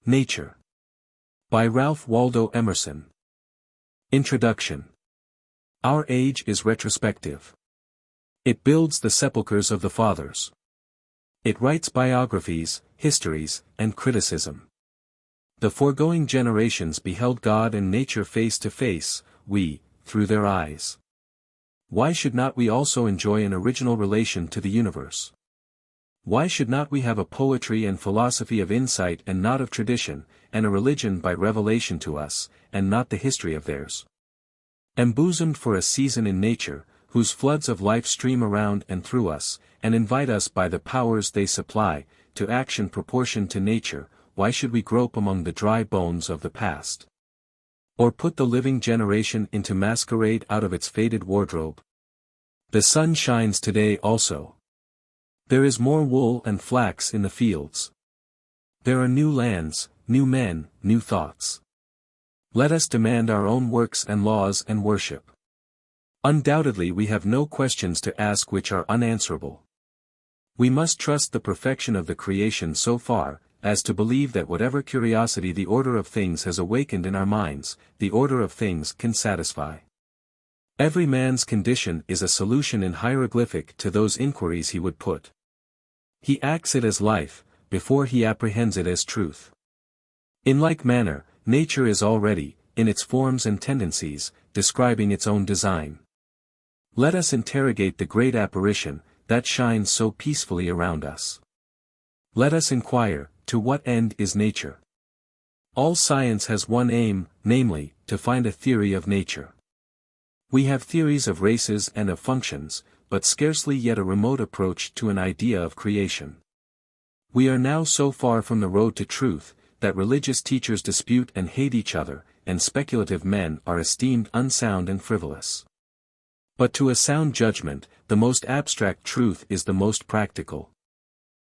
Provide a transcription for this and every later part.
Nature. By Ralph Waldo Emerson. Introduction. Our age is retrospective. It builds the sepulchres of the fathers. It writes biographies, histories, and criticism. The foregoing generations beheld God and nature face to face, we, through their eyes. Why should not we also enjoy an original relation to the universe? Why should not we have a poetry and philosophy of insight and not of tradition, and a religion by revelation to us, and not the history of theirs? Embosomed for a season in nature, whose floods of life stream around and through us, and invite us by the powers they supply, to action proportioned to nature, why should we grope among the dry bones of the past? Or put the living generation into masquerade out of its faded wardrobe? The sun shines today also. There is more wool and flax in the fields. There are new lands, new men, new thoughts. Let us demand our own works and laws and worship. Undoubtedly we have no questions to ask which are unanswerable. We must trust the perfection of the creation so far, as to believe that whatever curiosity the order of things has awakened in our minds, the order of things can satisfy. Every man's condition is a solution in hieroglyphic to those inquiries he would put. He acts it as life, before he apprehends it as truth. In like manner, nature is already, in its forms and tendencies, describing its own design. Let us interrogate the great apparition, that shines so peacefully around us. Let us inquire, to what end is nature? All science has one aim, namely, to find a theory of nature. We have theories of races and of functions, but scarcely yet a remote approach to an idea of creation. We are now so far from the road to truth, that religious teachers dispute and hate each other, and speculative men are esteemed unsound and frivolous. But to a sound judgment, the most abstract truth is the most practical.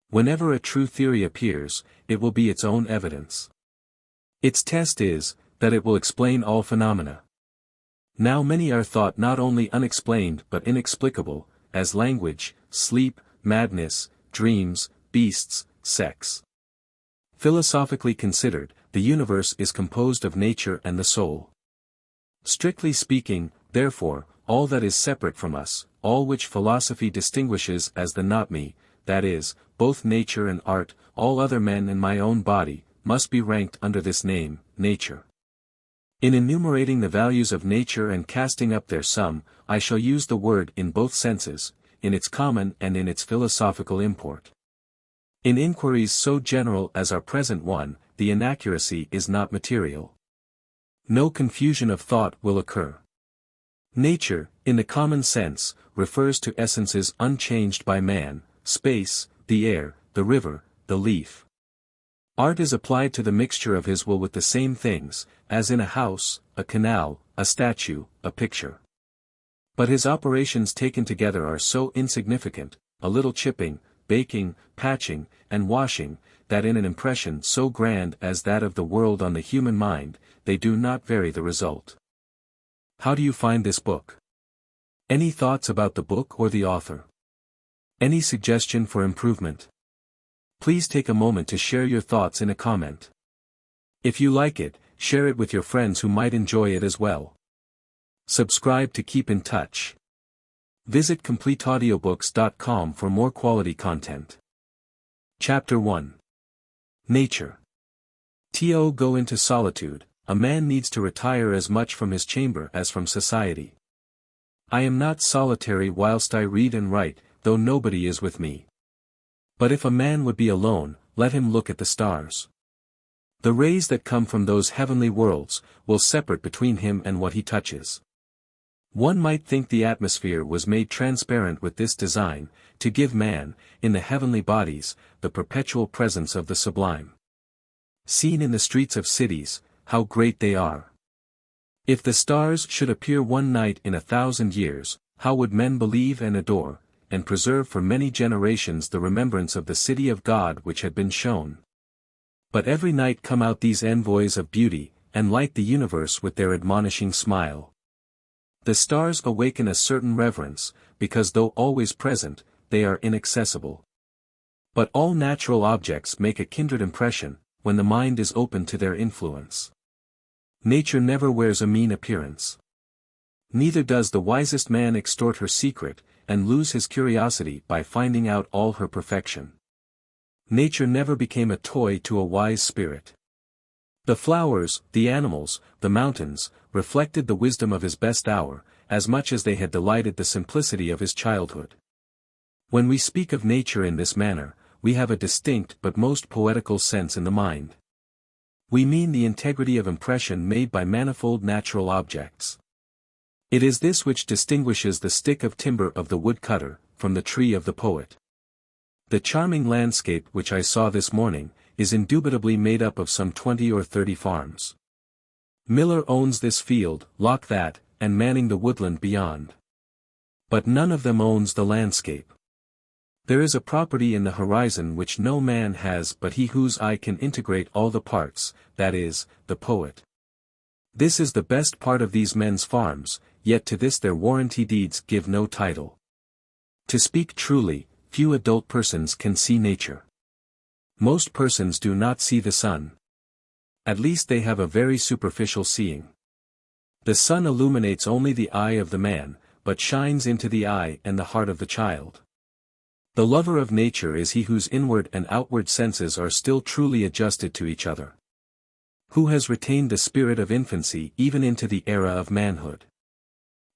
Whenever a true theory appears, it will be its own evidence. Its test is, that it will explain all phenomena. Now many are thought not only unexplained but inexplicable, as language, sleep, madness, dreams, beasts, sex. Philosophically considered, the universe is composed of nature and the soul. Strictly speaking, therefore, all that is separate from us, all which philosophy distinguishes as the not me, that is, both nature and art, all other men and my own body, must be ranked under this name, nature. In enumerating the values of nature and casting up their sum, I shall use the word in both senses, in its common and in its philosophical import. In inquiries so general as our present one, the inaccuracy is not material. No confusion of thought will occur. Nature, in the common sense, refers to essences unchanged by man, space, the air, the river, the leaf. Art is applied to the mixture of his will with the same things, as in a house, a canal, a statue, a picture. But his operations taken together are so insignificant, a little chipping, baking, patching, and washing, that in an impression so grand as that of the world on the human mind, they do not vary the result. How do you find this book? Any thoughts about the book or the author? Any suggestion for improvement? Please take a moment to share your thoughts in a comment. If you like it, share it with your friends who might enjoy it as well. Subscribe to keep in touch. Visit CompleteAudiobooks.com for more quality content. Chapter 1. Nature. To go into solitude, a man needs to retire as much from his chamber as from society. I am not solitary whilst I read and write, though nobody is with me. But if a man would be alone, let him look at the stars. The rays that come from those heavenly worlds, will separate between him and what he touches. One might think the atmosphere was made transparent with this design, to give man, in the heavenly bodies, the perpetual presence of the sublime. Seen in the streets of cities, how great they are. If the stars should appear one night in 1,000 years, how would men believe and adore, and preserve for many generations the remembrance of the city of God which had been shown. But every night come out these envoys of beauty, and light the universe with their admonishing smile. The stars awaken a certain reverence, because though always present, they are inaccessible. But all natural objects make a kindred impression, when the mind is open to their influence. Nature never wears a mean appearance. Neither does the wisest man extort her secret, and lose his curiosity by finding out all her perfection. Nature never became a toy to a wise spirit. The flowers, the animals, the mountains, reflected the wisdom of his best hour, as much as they had delighted the simplicity of his childhood. When we speak of nature in this manner, we have a distinct but most poetical sense in the mind. We mean the integrity of impression made by manifold natural objects. It is this which distinguishes the stick of timber of the woodcutter, from the tree of the poet. The charming landscape which I saw this morning, is indubitably made up of some 20 or 30 farms. Miller owns this field, Locke that, and Manning the woodland beyond. But none of them owns the landscape. There is a property in the horizon which no man has but he whose eye can integrate all the parts, that is, the poet. This is the best part of these men's farms, yet to this their warranty deeds give no title. To speak truly, few adult persons can see nature. Most persons do not see the sun. At least they have a very superficial seeing. The sun illuminates only the eye of the man, but shines into the eye and the heart of the child. The lover of nature is he whose inward and outward senses are still truly adjusted to each other. Who has retained the spirit of infancy even into the era of manhood.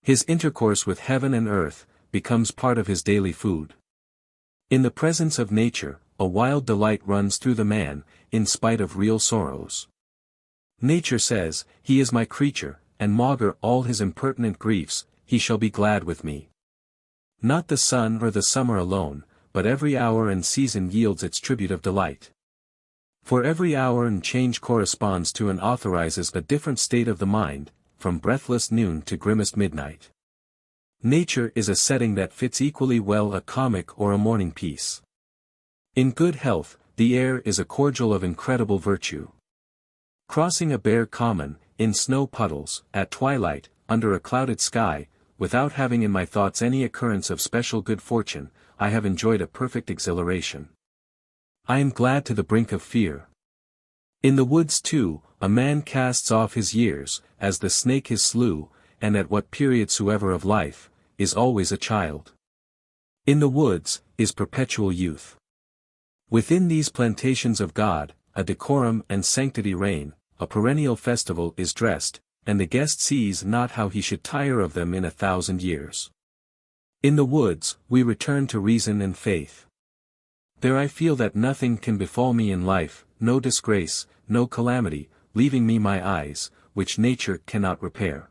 His intercourse with heaven and earth becomes part of his daily food. In the presence of nature, a wild delight runs through the man, in spite of real sorrows. Nature says, "He is my creature, and maugre all his impertinent griefs, he shall be glad with me." Not the sun or the summer alone, but every hour and season yields its tribute of delight. For every hour and change corresponds to and authorizes a different state of the mind, from breathless noon to grimmest midnight. Nature is a setting that fits equally well a comic or a morning piece. In good health, the air is a cordial of incredible virtue. Crossing a bare common, in snow puddles, at twilight, under a clouded sky, without having in my thoughts any occurrence of special good fortune, I have enjoyed a perfect exhilaration. I am glad to the brink of fear. In the woods too, a man casts off his years, as the snake his slough, and at what period soever of life, is always a child. In the woods, is perpetual youth. Within these plantations of God, a decorum and sanctity reign, a perennial festival is dressed, and the guest sees not how he should tire of them in 1,000 years. In the woods, we return to reason and faith. There I feel that nothing can befall me in life, no disgrace, no calamity, leaving me my eyes, which nature cannot repair.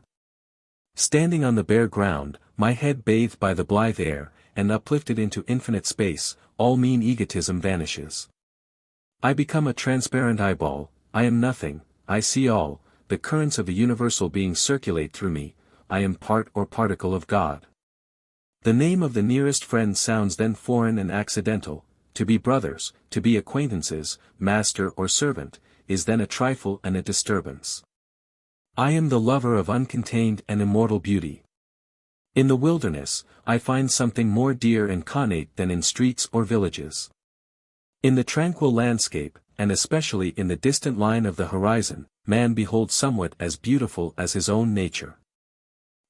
Standing on the bare ground, my head bathed by the blithe air, and uplifted into infinite space, all mean egotism vanishes. I become a transparent eyeball, I am nothing, I see all, the currents of the universal being circulate through me, I am part or particle of God. The name of the nearest friend sounds then foreign and accidental, to be brothers, to be acquaintances, master or servant, is then a trifle and a disturbance. I am the lover of uncontained and immortal beauty. In the wilderness, I find something more dear and connate than in streets or villages. In the tranquil landscape, and especially in the distant line of the horizon, man beholds somewhat as beautiful as his own nature.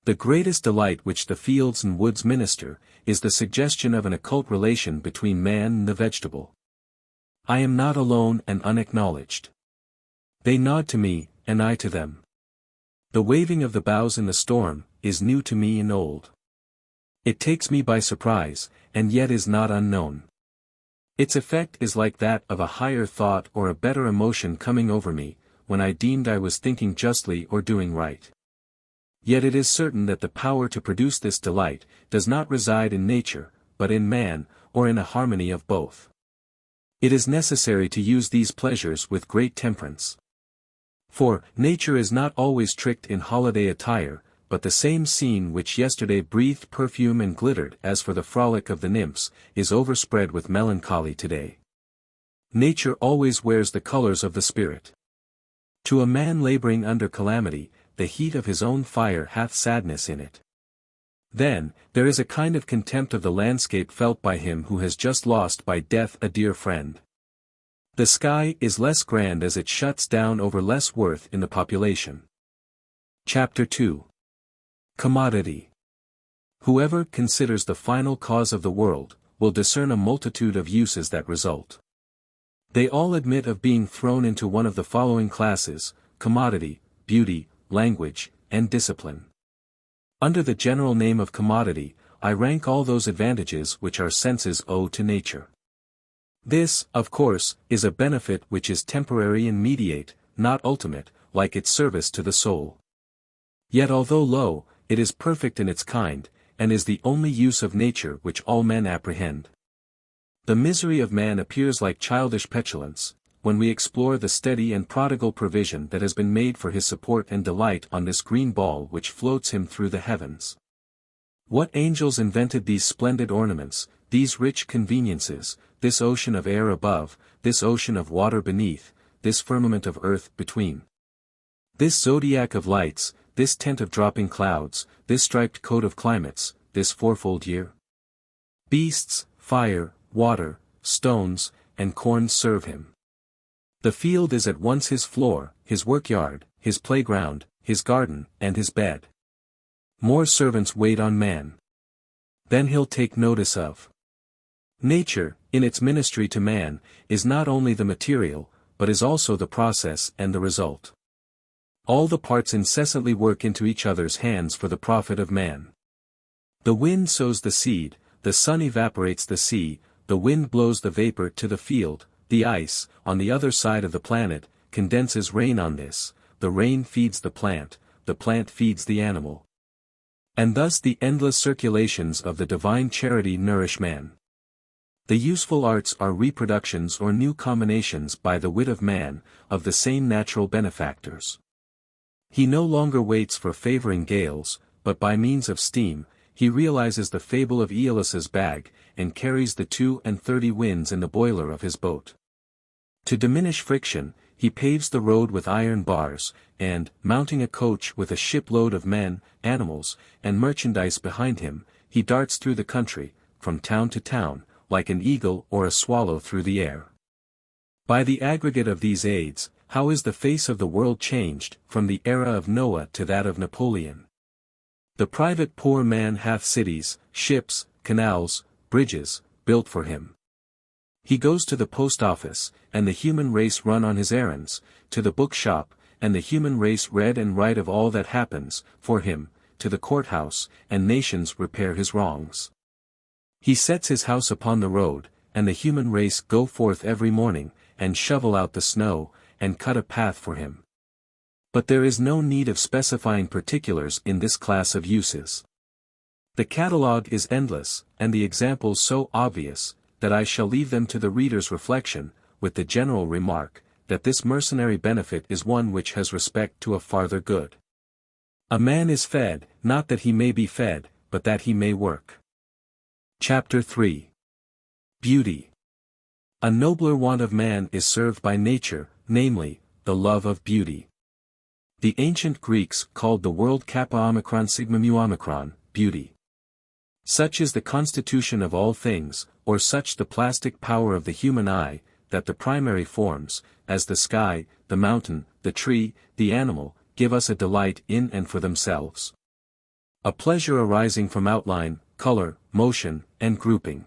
The greatest delight which the fields and woods minister, is the suggestion of an occult relation between man and the vegetable. I am not alone and unacknowledged. They nod to me, and I to them. The waving of the boughs in the storm, is new to me and old. It takes me by surprise, and yet is not unknown. Its effect is like that of a higher thought or a better emotion coming over me, when I deemed I was thinking justly or doing right. Yet it is certain that the power to produce this delight, does not reside in nature, but in man, or in a harmony of both. It is necessary to use these pleasures with great temperance. For, nature is not always tricked in holiday attire, but the same scene which yesterday breathed perfume and glittered as for the frolic of the nymphs, is overspread with melancholy today. Nature always wears the colors of the spirit. To a man laboring under calamity, the heat of his own fire hath sadness in it. Then, there is a kind of contempt of the landscape felt by him who has just lost by death a dear friend. The sky is less grand as it shuts down over less worth in the population. Chapter 2. Commodity. Whoever considers the final cause of the world, will discern a multitude of uses that result. They all admit of being thrown into one of the following classes: commodity, beauty, language, and discipline. Under the general name of commodity, I rank all those advantages which our senses owe to nature. This, of course, is a benefit which is temporary and mediate, not ultimate, like its service to the soul. Yet although low, it is perfect in its kind, and is the only use of nature which all men apprehend. The misery of man appears like childish petulance, when we explore the steady and prodigal provision that has been made for his support and delight on this green ball which floats him through the heavens. What angels invented these splendid ornaments, these rich conveniences, this ocean of air above, this ocean of water beneath, this firmament of earth between? This zodiac of lights, this tent of dropping clouds, this striped coat of climates, this fourfold year? Beasts, fire, water, stones, and corn serve him. The field is at once his floor, his workyard, his playground, his garden, and his bed. More servants wait on man than he'll take notice of. Nature, in its ministry to man, is not only the material, but is also the process and the result. All the parts incessantly work into each other's hands for the profit of man. The wind sows the seed, the sun evaporates the sea, the wind blows the vapor to the field, the ice, on the other side of the planet, condenses rain on this, the rain feeds the plant feeds the animal. And thus the endless circulations of the divine charity nourish man. The useful arts are reproductions or new combinations by the wit of man, of the same natural benefactors. He no longer waits for favoring gales, but by means of steam, he realizes the fable of Aeolus's bag, and carries the 32 winds in the boiler of his boat. To diminish friction, he paves the road with iron bars, and, mounting a coach with a shipload of men, animals, and merchandise behind him, he darts through the country, from town to town, like an eagle or a swallow through the air. By the aggregate of these aids, how is the face of the world changed, from the era of Noah to that of Napoleon? The private poor man hath cities, ships, canals, bridges, built for him. He goes to the post office, and the human race run on his errands, to the bookshop, and the human race read and write of all that happens, for him, to the courthouse, and nations repair his wrongs. He sets his house upon the road, and the human race go forth every morning, and shovel out the snow, and cut a path for him. But there is no need of specifying particulars in this class of uses. The catalogue is endless, and the examples so obvious, that I shall leave them to the reader's reflection, with the general remark, that this mercenary benefit is one which has respect to a farther good. A man is fed, not that he may be fed, but that he may work. Chapter 3. Beauty. A nobler want of man is served by nature, namely, the love of beauty. The ancient Greeks called the world kappa omicron sigma mu omicron, beauty. Such is the constitution of all things, or such the plastic power of the human eye, that the primary forms, as the sky, the mountain, the tree, the animal, give us a delight in and for themselves. A pleasure arising from outline, color, motion, and grouping.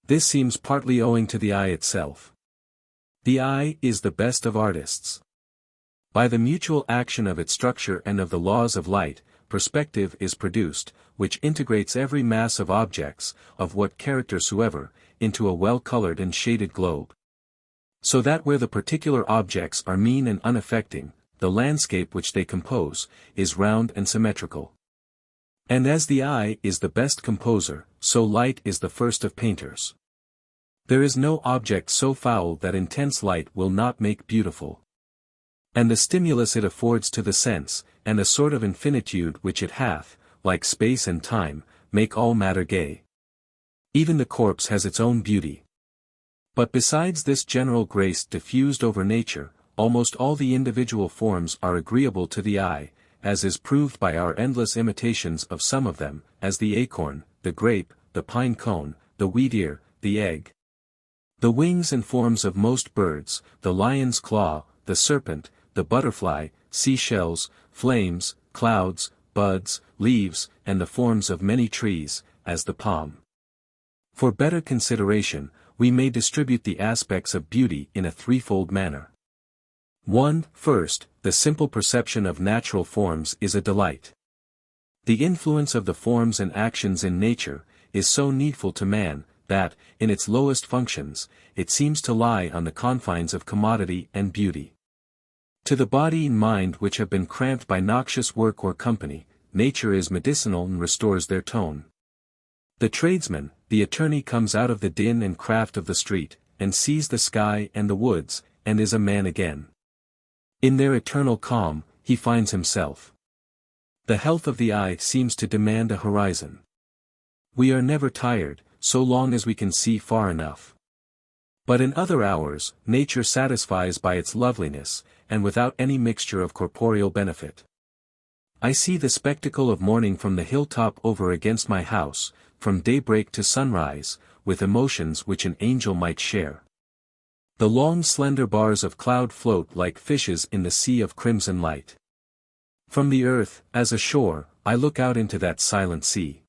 This seems partly owing to the eye itself. The eye is the best of artists. By the mutual action of its structure and of the laws of light, perspective is produced, which integrates every mass of objects, of what character soever, into a well-colored and shaded globe. So that where the particular objects are mean and unaffecting, the landscape which they compose, is round and symmetrical. And as the eye is the best composer, so light is the first of painters. There is no object so foul that intense light will not make beautiful. And the stimulus it affords to the sense, and a sort of infinitude which it hath, like space and time, make all matter gay. Even the corpse has its own beauty. But besides this general grace diffused over nature, almost all the individual forms are agreeable to the eye, as is proved by our endless imitations of some of them, as the acorn, the grape, the pine cone, the wheat ear, the egg. The wings and forms of most birds, the lion's claw, the serpent, the butterfly, seashells, flames, clouds, buds, leaves, and the forms of many trees, as the palm. For better consideration, we may distribute the aspects of beauty in a threefold manner. 1. First, the simple perception of natural forms is a delight. The influence of the forms and actions in nature is so needful to man, that, in its lowest functions, it seems to lie on the confines of commodity and beauty. To the body and mind which have been cramped by noxious work or company, nature is medicinal and restores their tone. The tradesman, the attorney comes out of the din and craft of the street, and sees the sky and the woods, and is a man again. In their eternal calm, he finds himself. The health of the eye seems to demand a horizon. We are never tired, so long as we can see far enough. But in other hours, nature satisfies by its loveliness, and without any mixture of corporeal benefit. I see the spectacle of morning from the hilltop over against my house, from daybreak to sunrise, with emotions which an angel might share. The long slender bars of cloud float like fishes in the sea of crimson light. From the earth, as a shore, I look out into that silent sea.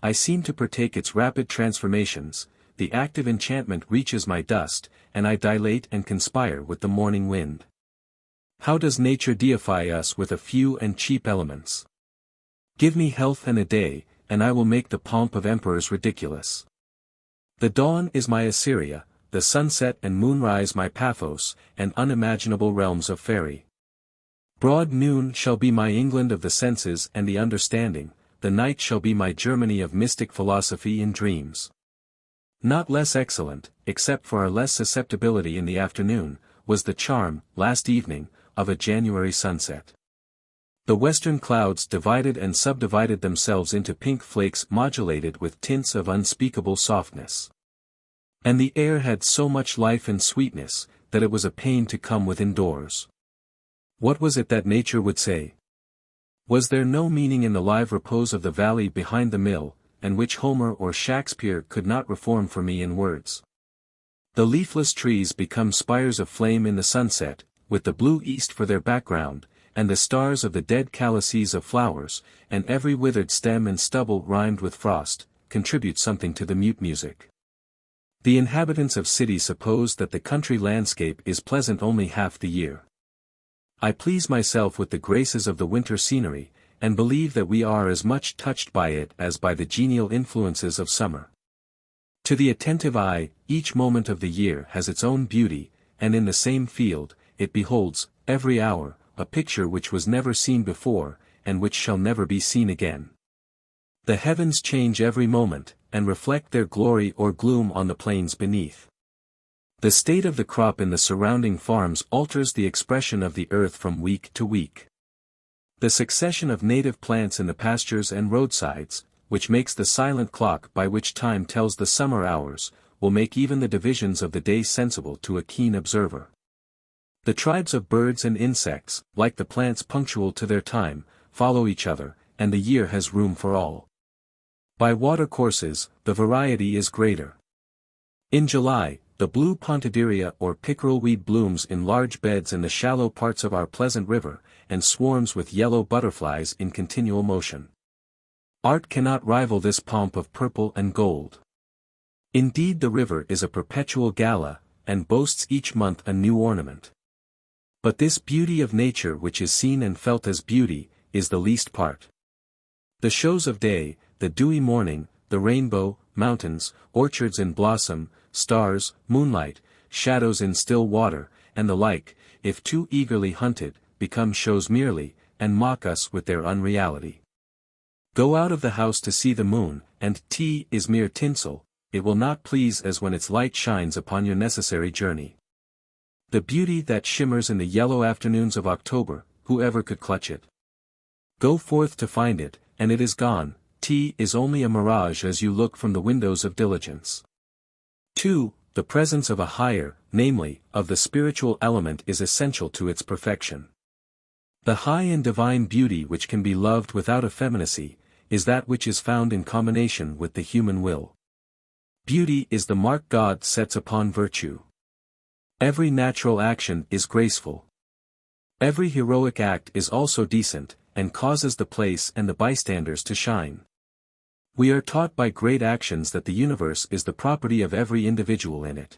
I seem to partake its rapid transformations, the active enchantment reaches my dust, and I dilate and conspire with the morning wind. How does nature deify us with a few and cheap elements? Give me health and a day, and I will make the pomp of emperors ridiculous. The dawn is my Assyria, the sunset and moonrise my Paphos, and unimaginable realms of fairy. Broad noon shall be my England of the senses and the understanding, the night shall be my Germany of mystic philosophy and dreams. Not less excellent, except for our less susceptibility in the afternoon, was the charm, last evening, of a January sunset. The western clouds divided and subdivided themselves into pink flakes modulated with tints of unspeakable softness. And the air had so much life and sweetness, that it was a pain to come within doors. What was it that nature would say? Was there no meaning in the live repose of the valley behind the mill, and which Homer or Shakespeare could not reform for me in words? The leafless trees become spires of flame in the sunset, with the blue east for their background, and the stars of the dead calices of flowers, and every withered stem and stubble rimed with frost, contribute something to the mute music. The inhabitants of cities suppose that the country landscape is pleasant only half the year. I please myself with the graces of the winter scenery, and believe that we are as much touched by it as by the genial influences of summer. To the attentive eye, each moment of the year has its own beauty, and in the same field, it beholds, every hour, a picture which was never seen before, and which shall never be seen again. The heavens change every moment, and reflect their glory or gloom on the plains beneath. The state of the crop in the surrounding farms alters the expression of the earth from week to week. The succession of native plants in the pastures and roadsides, which makes the silent clock by which time tells the summer hours, will make even the divisions of the day sensible to a keen observer. The tribes of birds and insects, like the plants punctual to their time, follow each other, and the year has room for all. By watercourses, the variety is greater. In July, the blue pontidiria or pickerel weed blooms in large beds in the shallow parts of our pleasant river, and swarms with yellow butterflies in continual motion. Art cannot rival this pomp of purple and gold. Indeed, the river is a perpetual gala, and boasts each month a new ornament. But this beauty of nature which is seen and felt as beauty, is the least part. The shows of day, the dewy morning, the rainbow, mountains, orchards in blossom, stars, moonlight, shadows in still water, and the like, if too eagerly hunted, become shows merely, and mock us with their unreality. Go out of the house to see the moon, and tea is mere tinsel, it will not please as when its light shines upon your necessary journey. The beauty that shimmers in the yellow afternoons of October, whoever could clutch it? Go forth to find it, and it is gone. Tea is only a mirage as you look from the windows of diligence. 2. The presence of a higher, namely, of the spiritual element is essential to its perfection. The high and divine beauty which can be loved without effeminacy, is that which is found in combination with the human will. Beauty is the mark God sets upon virtue. Every natural action is graceful. Every heroic act is also decent, and causes the place and the bystanders to shine. We are taught by great actions that the universe is the property of every individual in it.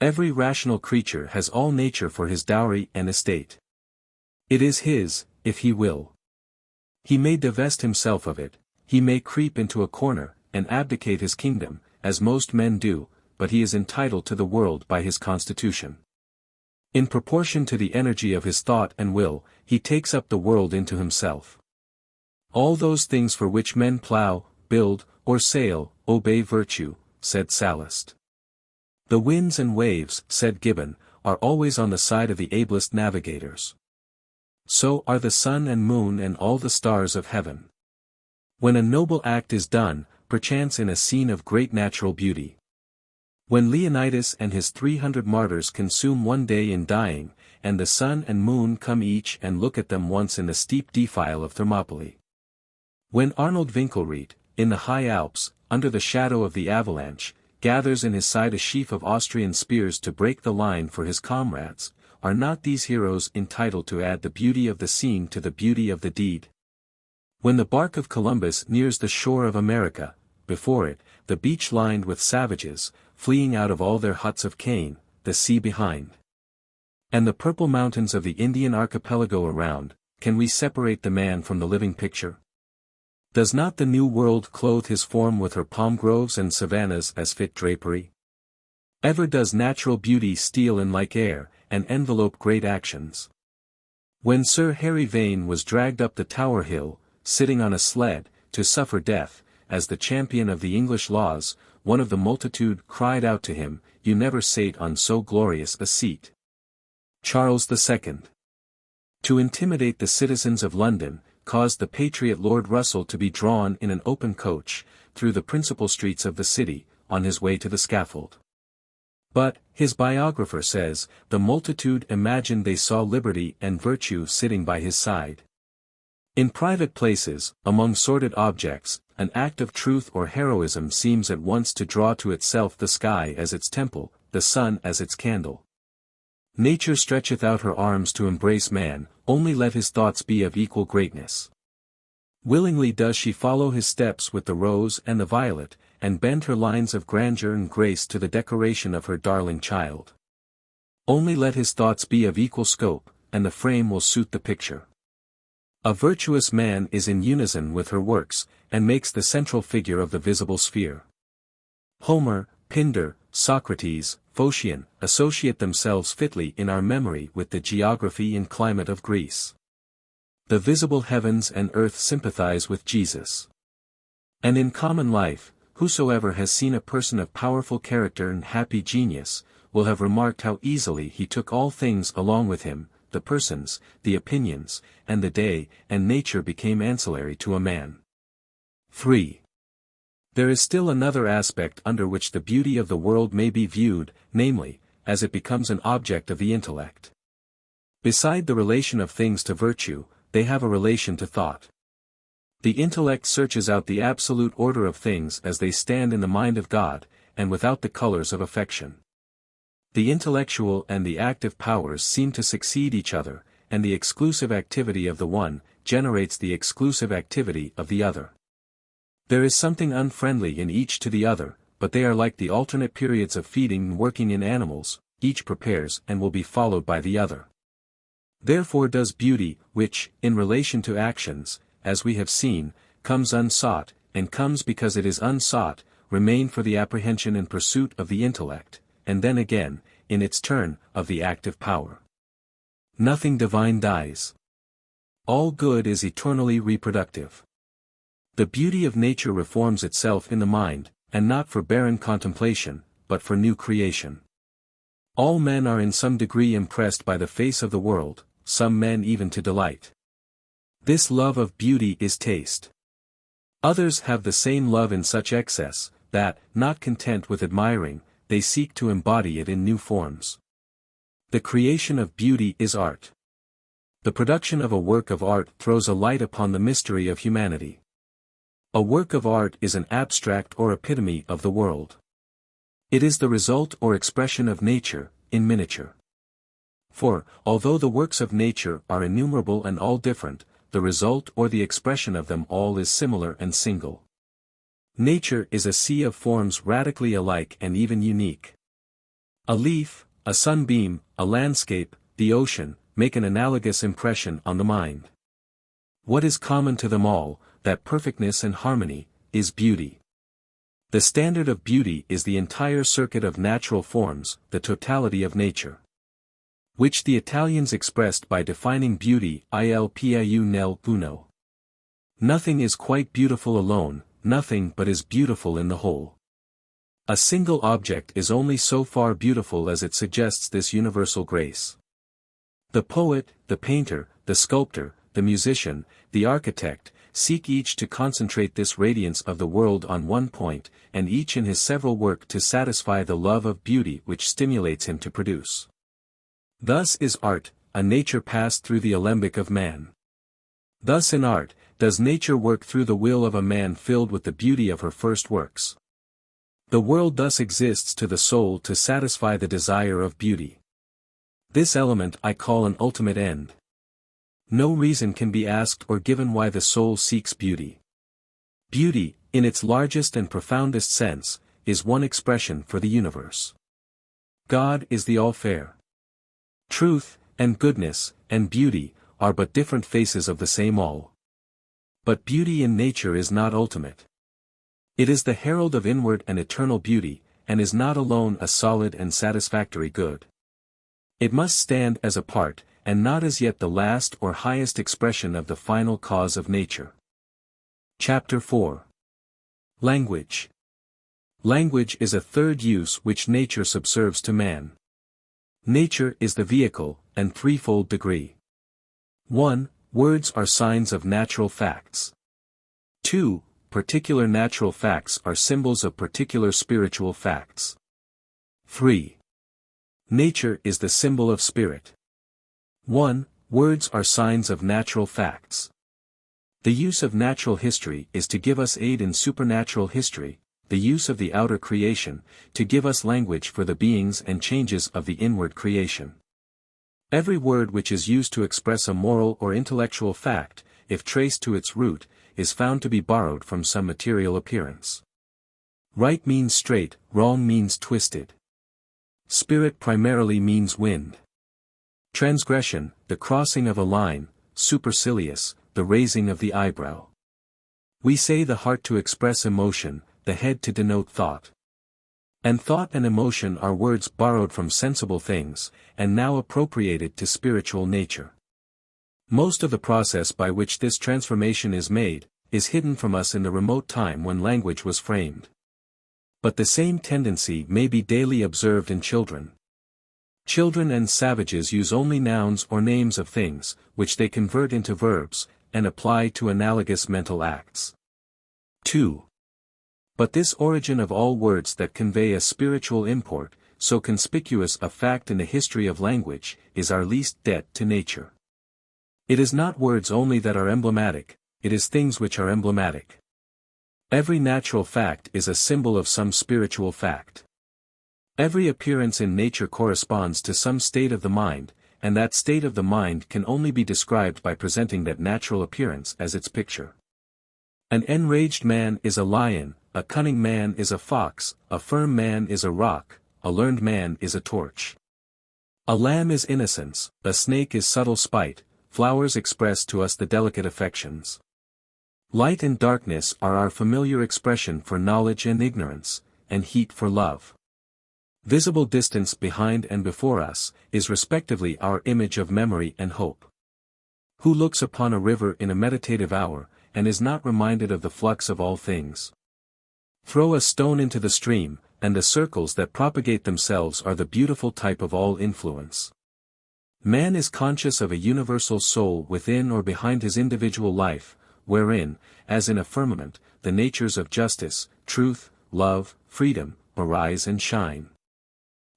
Every rational creature has all nature for his dowry and estate. It is his, if he will. He may divest himself of it, he may creep into a corner, and abdicate his kingdom, as most men do, but he is entitled to the world by his constitution. In proportion to the energy of his thought and will, he takes up the world into himself. All those things for which men plough, build, or sail, obey virtue, said Sallust. The winds and waves, said Gibbon, are always on the side of the ablest navigators. So are the sun and moon and all the stars of heaven. When a noble act is done, perchance in a scene of great natural beauty. When Leonidas and his 300 martyrs consume one day in dying, and the sun and moon come each and look at them once in the steep defile of Thermopylae. When Arnold Winkelried, in the high Alps, under the shadow of the avalanche, gathers in his side a sheaf of Austrian spears to break the line for his comrades, are not these heroes entitled to add the beauty of the scene to the beauty of the deed? When the bark of Columbus nears the shore of America, before it, the beach lined with savages, fleeing out of all their huts of cane, the sea behind, and the purple mountains of the Indian archipelago around, can we separate the man from the living picture? Does not the New World clothe his form with her palm groves and savannas as fit drapery? Ever does natural beauty steal in like air, and envelope great actions. When Sir Harry Vane was dragged up the Tower Hill, sitting on a sled, to suffer death, as the champion of the English laws, one of the multitude cried out to him, "You never sate on so glorious a seat." Charles II. To intimidate the citizens of London, caused the patriot Lord Russell to be drawn in an open coach, through the principal streets of the city, on his way to the scaffold. But, his biographer says, the multitude imagined they saw liberty and virtue sitting by his side. In private places, among sordid objects, an act of truth or heroism seems at once to draw to itself the sky as its temple, the sun as its candle. Nature stretcheth out her arms to embrace man, only let his thoughts be of equal greatness. Willingly does she follow his steps with the rose and the violet, and bend her lines of grandeur and grace to the decoration of her darling child. Only let his thoughts be of equal scope, and the frame will suit the picture. A virtuous man is in unison with her works, and makes the central figure of the visible sphere. Homer, Pindar, Socrates, Phocion, associate themselves fitly in our memory with the geography and climate of Greece. The visible heavens and earth sympathize with Jesus. And in common life, whosoever has seen a person of powerful character and happy genius, will have remarked how easily he took all things along with him, the persons, the opinions, and the day, and nature became ancillary to a man. 3. There is still another aspect under which the beauty of the world may be viewed, namely, as it becomes an object of the intellect. Beside the relation of things to virtue, they have a relation to thought. The intellect searches out the absolute order of things as they stand in the mind of God, and without the colors of affection. The intellectual and the active powers seem to succeed each other, and the exclusive activity of the one generates the exclusive activity of the other. There is something unfriendly in each to the other, but they are like the alternate periods of feeding and working in animals, each prepares and will be followed by the other. Therefore does beauty, which, in relation to actions, as we have seen, comes unsought, and comes because it is unsought, remain for the apprehension and pursuit of the intellect, and then again, in its turn, of the active power. Nothing divine dies. All good is eternally reproductive. The beauty of nature reforms itself in the mind, and not for barren contemplation, but for new creation. All men are in some degree impressed by the face of the world, some men even to delight. This love of beauty is taste. Others have the same love in such excess, that, not content with admiring, they seek to embody it in new forms. The creation of beauty is art. The production of a work of art throws a light upon the mystery of humanity. A work of art is an abstract or epitome of the world. It is the result or expression of nature, in miniature. For, although the works of nature are innumerable and all different, the result or the expression of them all is similar and single. Nature is a sea of forms radically alike and even unique. A leaf, a sunbeam, a landscape, the ocean, make an analogous impression on the mind. What is common to them all, that perfectness and harmony, is beauty. The standard of beauty is the entire circuit of natural forms, the totality of nature. Which the Italians expressed by defining beauty il più nel uno. Nothing is quite beautiful alone, nothing but is beautiful in the whole. A single object is only so far beautiful as it suggests this universal grace. The poet, the painter, the sculptor, the musician, the architect, seek each to concentrate this radiance of the world on one point, and each in his several work to satisfy the love of beauty which stimulates him to produce. Thus is art, a nature passed through the alembic of man. Thus in art, does nature work through the will of a man filled with the beauty of her first works. The world thus exists to the soul to satisfy the desire of beauty. This element I call an ultimate end. No reason can be asked or given why the soul seeks beauty. Beauty, in its largest and profoundest sense, is one expression for the universe. God is the all-fair. Truth, and goodness, and beauty, are but different faces of the same all. But beauty in nature is not ultimate. It is the herald of inward and eternal beauty, and is not alone a solid and satisfactory good. It must stand as a part, and not as yet the last or highest expression of the final cause of nature. Chapter 4. Language. Language is a third use which nature subserves to man. Nature is the vehicle, and threefold degree. 1. Words are signs of natural facts. 2. Particular natural facts are symbols of particular spiritual facts. 3. Nature is the symbol of spirit. 1. Words are signs of natural facts. The use of natural history is to give us aid in supernatural history, the use of the outer creation, to give us language for the beings and changes of the inward creation. Every word which is used to express a moral or intellectual fact, if traced to its root, is found to be borrowed from some material appearance. Right means straight, wrong means twisted. Spirit primarily means wind. Transgression, the crossing of a line; supercilious, the raising of the eyebrow. We say the heart to express emotion, the head to denote thought. And thought and emotion are words borrowed from sensible things, and now appropriated to spiritual nature. Most of the process by which this transformation is made, is hidden from us in the remote time when language was framed. But the same tendency may be daily observed in children. Children and savages use only nouns or names of things, which they convert into verbs, and apply to analogous mental acts. 2. But this origin of all words that convey a spiritual import, so conspicuous a fact in the history of language, is our least debt to nature. It is not words only that are emblematic, it is things which are emblematic. Every natural fact is a symbol of some spiritual fact. Every appearance in nature corresponds to some state of the mind, and that state of the mind can only be described by presenting that natural appearance as its picture. An enraged man is a lion, a cunning man is a fox, a firm man is a rock, a learned man is a torch. A lamb is innocence, a snake is subtle spite, flowers express to us the delicate affections. Light and darkness are our familiar expression for knowledge and ignorance, and heat for love. Visible distance behind and before us, is respectively our image of memory and hope. Who looks upon a river in a meditative hour, and is not reminded of the flux of all things? Throw a stone into the stream, and the circles that propagate themselves are the beautiful type of all influence. Man is conscious of a universal soul within or behind his individual life, wherein, as in a firmament, the natures of justice, truth, love, freedom, arise and shine.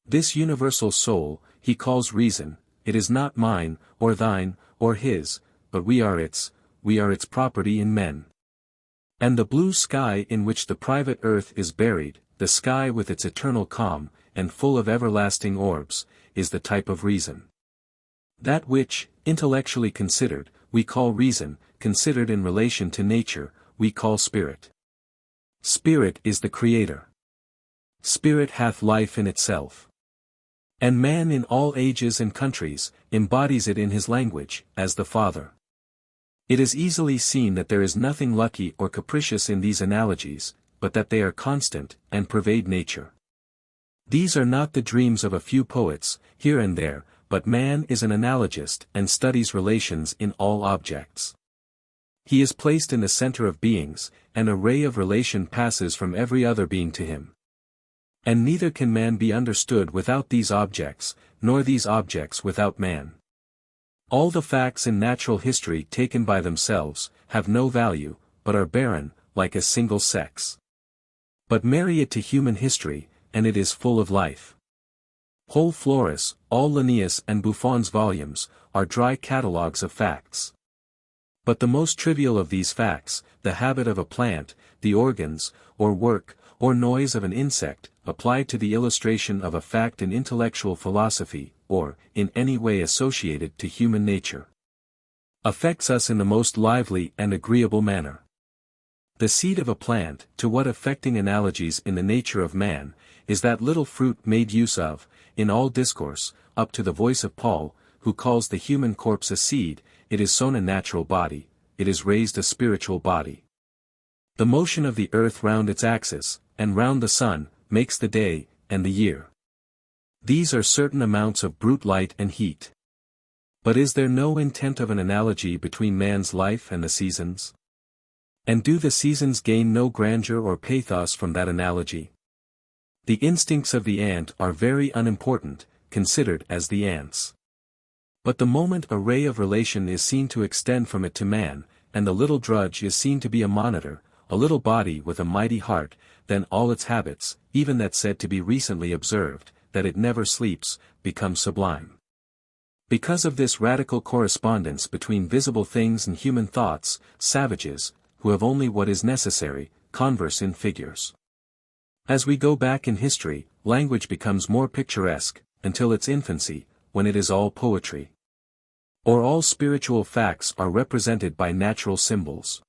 This universal soul, he calls reason. It is not mine, or thine, or his, but we are its property in men. And the blue sky in which the private earth is buried, the sky with its eternal calm, and full of everlasting orbs, is the type of reason. That which, intellectually considered, we call reason, considered in relation to nature, we call spirit. Spirit is the creator. Spirit hath life in itself. And man in all ages and countries, embodies it in his language, as the Father. It is easily seen that there is nothing lucky or capricious in these analogies, but that they are constant, and pervade nature. These are not the dreams of a few poets, here and there, but man is an analogist and studies relations in all objects. He is placed in the center of beings, and a ray of relation passes from every other being to him. And neither can man be understood without these objects, nor these objects without man. All the facts in natural history taken by themselves, have no value, but are barren, like a single sex. But marry it to human history, and it is full of life. Whole Florus, all Linnaeus and Buffon's volumes, are dry catalogues of facts. But the most trivial of these facts, the habit of a plant, the organs, or work, or noise of an insect, applied to the illustration of a fact in intellectual philosophy, or, in any way associated to human nature, affects us in the most lively and agreeable manner. The seed of a plant, to what affecting analogies in the nature of man, is that little fruit made use of, in all discourse, up to the voice of Paul, who calls the human corpse a seed, it is sown a natural body, it is raised a spiritual body. The motion of the earth round its axis, and round the sun, makes the day, and the year. These are certain amounts of brute light and heat. But is there no intent of an analogy between man's life and the seasons? And do the seasons gain no grandeur or pathos from that analogy? The instincts of the ant are very unimportant, considered as the ant's. But the moment a ray of relation is seen to extend from it to man, and the little drudge is seen to be a monitor, a little body with a mighty heart, then all its habits, even that said to be recently observed, that it never sleeps, become sublime. Because of this radical correspondence between visible things and human thoughts, savages, who have only what is necessary, converse in figures. As we go back in history, language becomes more picturesque, until its infancy, when it is all poetry. Or all spiritual facts are represented by natural symbols.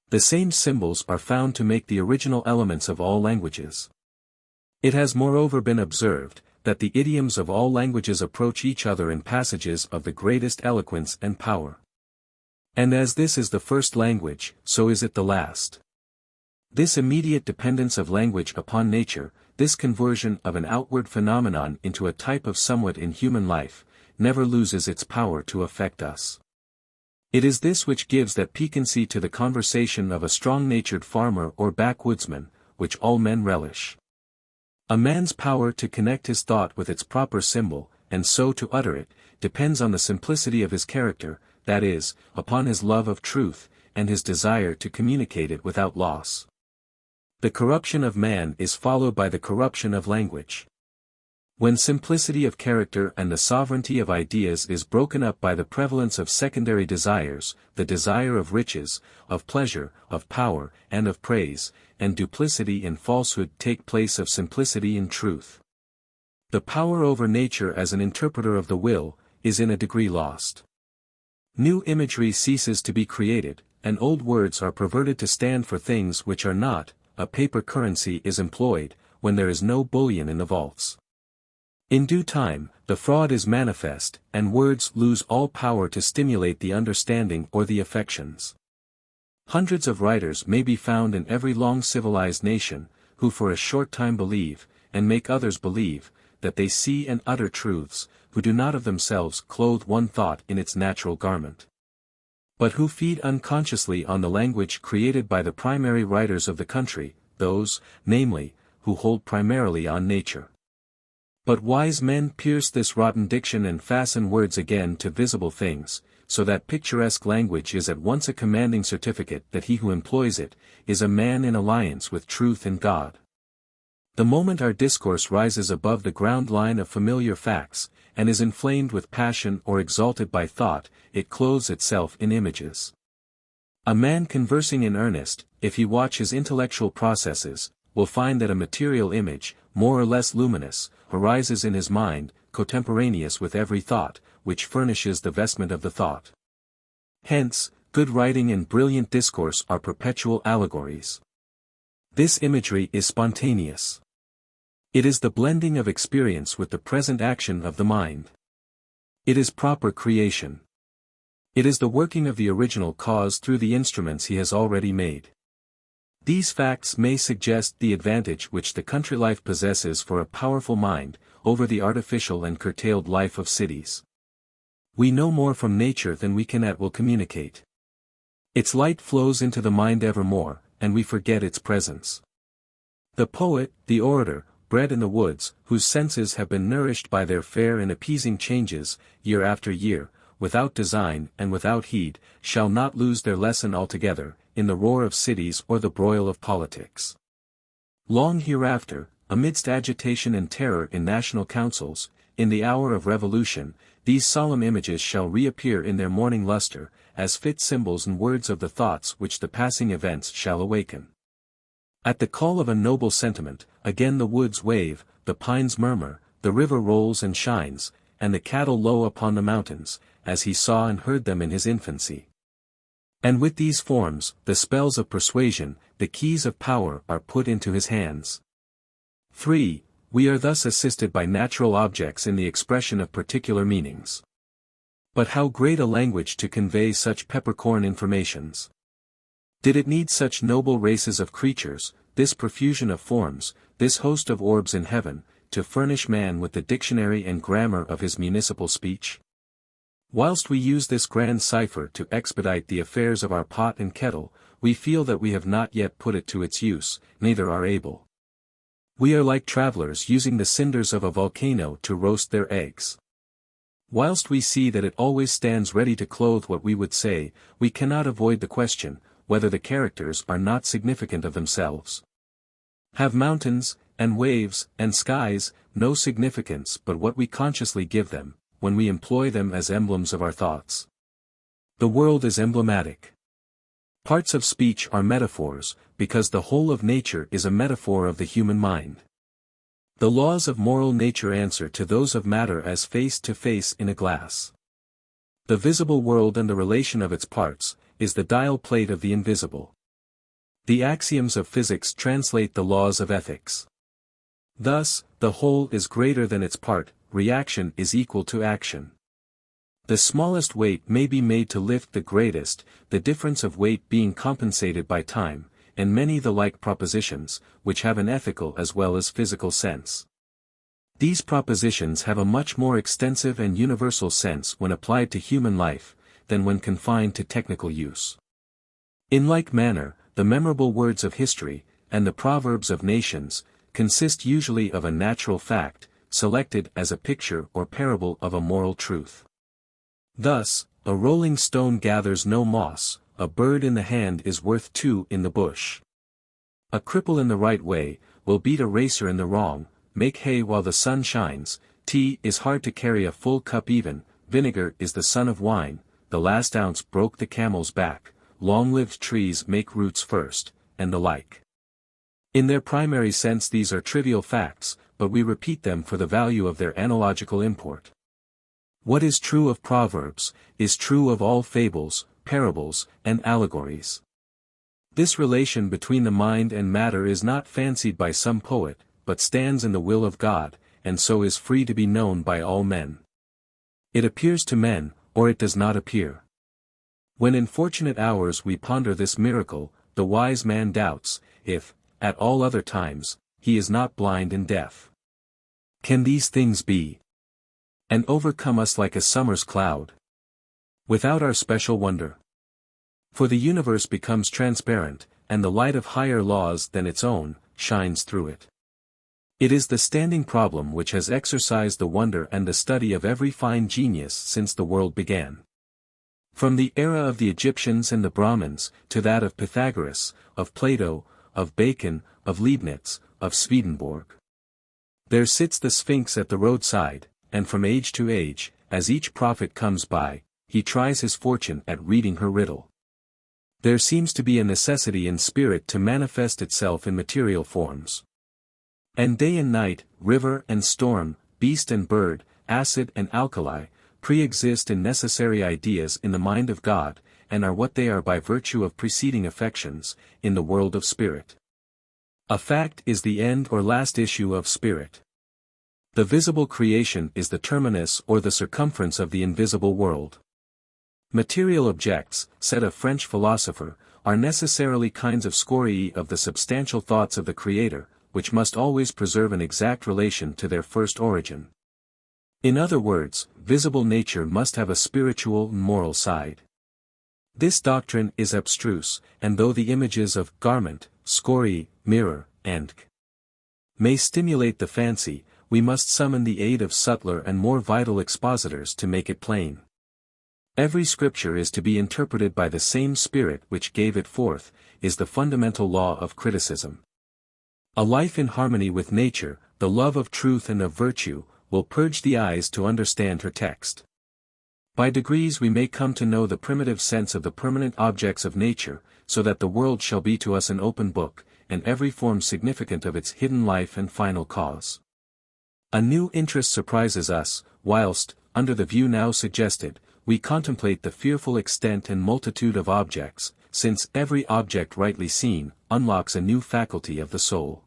The same symbols are found to make the original elements of all languages. It has moreover been observed, that the idioms of all languages approach each other in passages of the greatest eloquence and power. And as this is the first language, so is it the last. This immediate dependence of language upon nature, this conversion of an outward phenomenon into a type of somewhat in human life, never loses its power to affect us. It is this which gives that piquancy to the conversation of a strong-natured farmer or backwoodsman, which all men relish. A man's power to connect his thought with its proper symbol, and so to utter it, depends on the simplicity of his character, that is, upon his love of truth, and his desire to communicate it without loss. The corruption of man is followed by the corruption of language. When simplicity of character and the sovereignty of ideas is broken up by the prevalence of secondary desires, the desire of riches, of pleasure, of power, and of praise, and duplicity in falsehood take place of simplicity in truth. The power over nature as an interpreter of the will, is in a degree lost. New imagery ceases to be created, and old words are perverted to stand for things which are not, a paper currency is employed, when there is no bullion in the vaults. In due time, the fraud is manifest, and words lose all power to stimulate the understanding or the affections. Hundreds of writers may be found in every long civilized nation, who for a short time believe, and make others believe, that they see and utter truths, who do not of themselves clothe one thought in its natural garment, but who feed unconsciously on the language created by the primary writers of the country, those, namely, who hold primarily on nature. But wise men pierce this rotten diction and fasten words again to visible things, so that picturesque language is at once a commanding certificate that he who employs it, is a man in alliance with truth and God. The moment our discourse rises above the ground line of familiar facts, and is inflamed with passion or exalted by thought, it clothes itself in images. A man conversing in earnest, if he watch his intellectual processes, will find that a material image, more or less luminous, arises in his mind, contemporaneous with every thought, which furnishes the vestment of the thought. Hence, good writing and brilliant discourse are perpetual allegories. This imagery is spontaneous. It is the blending of experience with the present action of the mind. It is proper creation. It is the working of the original cause through the instruments he has already made. These facts may suggest the advantage which the country life possesses for a powerful mind, over the artificial and curtailed life of cities. We know more from nature than we can at will communicate. Its light flows into the mind evermore, and we forget its presence. The poet, the orator, bred in the woods, whose senses have been nourished by their fair and appeasing changes, year after year, without design and without heed, shall not lose their lesson altogether, in the roar of cities or the broil of politics. Long hereafter, amidst agitation and terror in national councils, in the hour of revolution, these solemn images shall reappear in their morning luster, as fit symbols and words of the thoughts which the passing events shall awaken. At the call of a noble sentiment, again the woods wave, the pines murmur, the river rolls and shines, and the cattle low upon the mountains, as he saw and heard them in his infancy. And with these forms, the spells of persuasion, the keys of power are put into his hands. 3. We are thus assisted by natural objects in the expression of particular meanings. But how great a language to convey such peppercorn informations! Did it need such noble races of creatures, this profusion of forms, this host of orbs in heaven, to furnish man with the dictionary and grammar of his municipal speech? Whilst we use this grand cipher to expedite the affairs of our pot and kettle, we feel that we have not yet put it to its use, neither are able. We are like travelers using the cinders of a volcano to roast their eggs. Whilst we see that it always stands ready to clothe what we would say, we cannot avoid the question, whether the characters are not significant of themselves. Have mountains, and waves, and skies, no significance but what we consciously give them, when we employ them as emblems of our thoughts? The world is emblematic. Parts of speech are metaphors, because the whole of nature is a metaphor of the human mind. The laws of moral nature answer to those of matter as face to face in a glass. The visible world and the relation of its parts, is the dial plate of the invisible. The axioms of physics translate the laws of ethics. Thus, the whole is greater than its part, reaction is equal to action. The smallest weight may be made to lift the greatest, the difference of weight being compensated by time, and many the like propositions, which have an ethical as well as physical sense. These propositions have a much more extensive and universal sense when applied to human life, than when confined to technical use. In like manner, the memorable words of history, and the proverbs of nations, consist usually of a natural fact, selected as a picture or parable of a moral truth. Thus, a rolling stone gathers no moss, a bird in the hand is worth two in the bush. A cripple in the right way, will beat a racer in the wrong, make hay while the sun shines, tea is hard to carry a full cup even, vinegar is the son of wine, the last ounce broke the camel's back, long-lived trees make roots first, and the like. In their primary sense these are trivial facts, but we repeat them for the value of their analogical import. What is true of proverbs, is true of all fables, parables, and allegories. This relation between the mind and matter is not fancied by some poet, but stands in the will of God, and so is free to be known by all men. It appears to men, or it does not appear. When in fortunate hours we ponder this miracle, the wise man doubts, if, at all other times, he is not blind and deaf. Can these things be? And overcome us like a summer's cloud? Without our special wonder. For the universe becomes transparent, and the light of higher laws than its own, shines through it. It is the standing problem which has exercised the wonder and the study of every fine genius since the world began. From the era of the Egyptians and the Brahmins, to that of Pythagoras, of Plato, of Bacon, of Leibniz, of Swedenborg. There sits the Sphinx at the roadside, and from age to age, as each prophet comes by, he tries his fortune at reading her riddle. There seems to be a necessity in spirit to manifest itself in material forms. And day and night, river and storm, beast and bird, acid and alkali, pre-exist in necessary ideas in the mind of God, and are what they are by virtue of preceding affections, in the world of spirit. A fact is the end or last issue of spirit. The visible creation is the terminus or the circumference of the invisible world. Material objects, said a French philosopher, are necessarily kinds of scoriae of the substantial thoughts of the Creator, which must always preserve an exact relation to their first origin. In other words, visible nature must have a spiritual and moral side. This doctrine is abstruse, and though the images of garment, scoriae, mirror, and may stimulate the fancy, we must summon the aid of subtler and more vital expositors to make it plain. Every scripture is to be interpreted by the same spirit which gave it forth, is the fundamental law of criticism. A life in harmony with nature, the love of truth and of virtue, will purge the eyes to understand her text. By degrees we may come to know the primitive sense of the permanent objects of nature, so that the world shall be to us an open book, and every form significant of its hidden life and final cause. A new interest surprises us, whilst, under the view now suggested, we contemplate the fearful extent and multitude of objects, since every object rightly seen, unlocks a new faculty of the soul.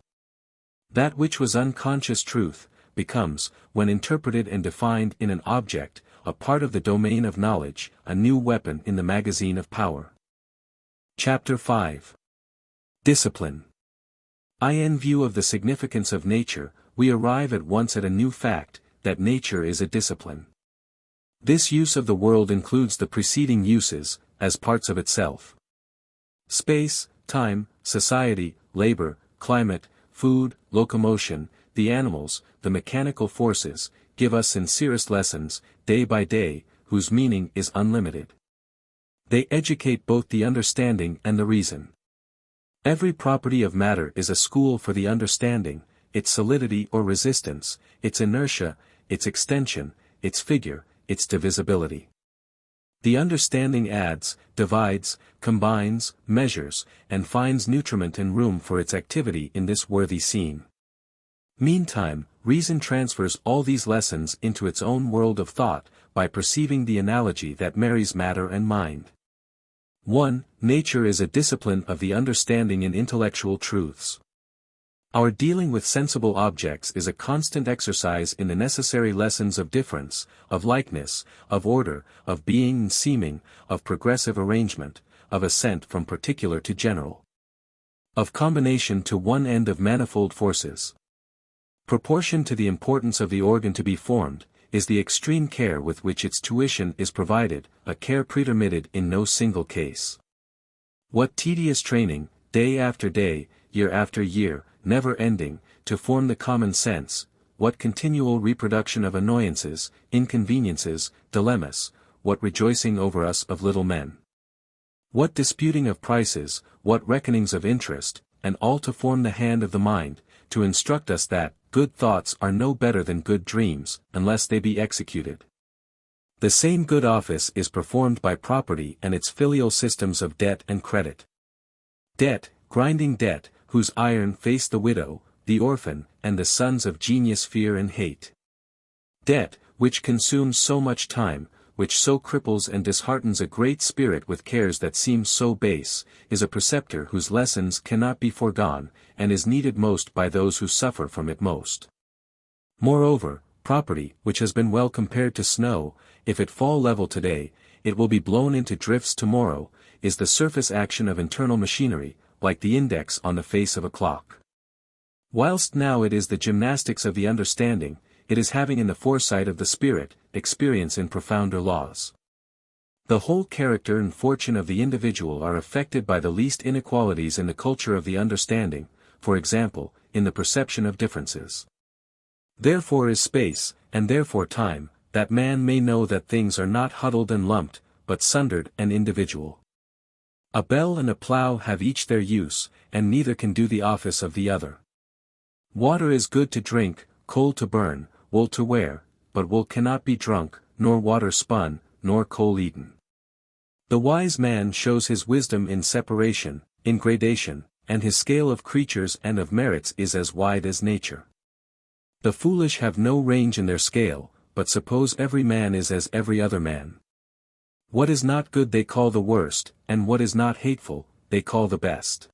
That which was unconscious truth, becomes, when interpreted and defined in an object, a part of the domain of knowledge, a new weapon in the magazine of power. Chapter 5. Discipline. In view of the significance of nature, we arrive at once at a new fact, that nature is a discipline. This use of the world includes the preceding uses, as parts of itself. Space, time, society, labor, climate, food, locomotion, the animals, the mechanical forces, give us sincerest lessons, day by day, whose meaning is unlimited. They educate both the understanding and the reason. Every property of matter is a school for the understanding, its solidity or resistance, its inertia, its extension, its figure, its divisibility. The understanding adds, divides, combines, measures, and finds nutriment and room for its activity in this worthy scene. Meantime, reason transfers all these lessons into its own world of thought, by perceiving the analogy that marries matter and mind. 1. Nature is a discipline of the understanding in intellectual truths. Our dealing with sensible objects is a constant exercise in the necessary lessons of difference, of likeness, of order, of being and seeming, of progressive arrangement, of ascent from particular to general, of combination to one end of manifold forces. Proportion to the importance of the organ to be formed, is the extreme care with which its tuition is provided, a care pretermitted in no single case. What tedious training, day after day, year after year, never ending, to form the common sense, what continual reproduction of annoyances, inconveniences, dilemmas, what rejoicing over us of little men. What disputing of prices, what reckonings of interest, and all to form the hand of the mind, to instruct us that, good thoughts are no better than good dreams, unless they be executed. The same good office is performed by property and its filial systems of debt and credit. Debt, grinding debt, whose iron face the widow, the orphan, and the sons of genius fear and hate. Debt, which consumes so much time, which so cripples and disheartens a great spirit with cares that seem so base, is a preceptor whose lessons cannot be foregone, and is needed most by those who suffer from it most. Moreover, property, which has been well compared to snow, if it fall level today, it will be blown into drifts tomorrow, is the surface action of internal machinery, like the index on the face of a clock. Whilst now it is the gymnastics of the understanding, it is having in the foresight of the spirit, experience in profounder laws. The whole character and fortune of the individual are affected by the least inequalities in the culture of the understanding, for example, in the perception of differences. Therefore is space, and therefore time, that man may know that things are not huddled and lumped, but sundered and individual. A bell and a plough have each their use, and neither can do the office of the other. Water is good to drink, coal to burn, wool to wear, but wool cannot be drunk, nor water spun, nor coal eaten. The wise man shows his wisdom in separation, in gradation, and his scale of creatures and of merits is as wide as nature. The foolish have no range in their scale, but suppose every man is as every other man. What is not good they call the worst, and what is not hateful, they call the best.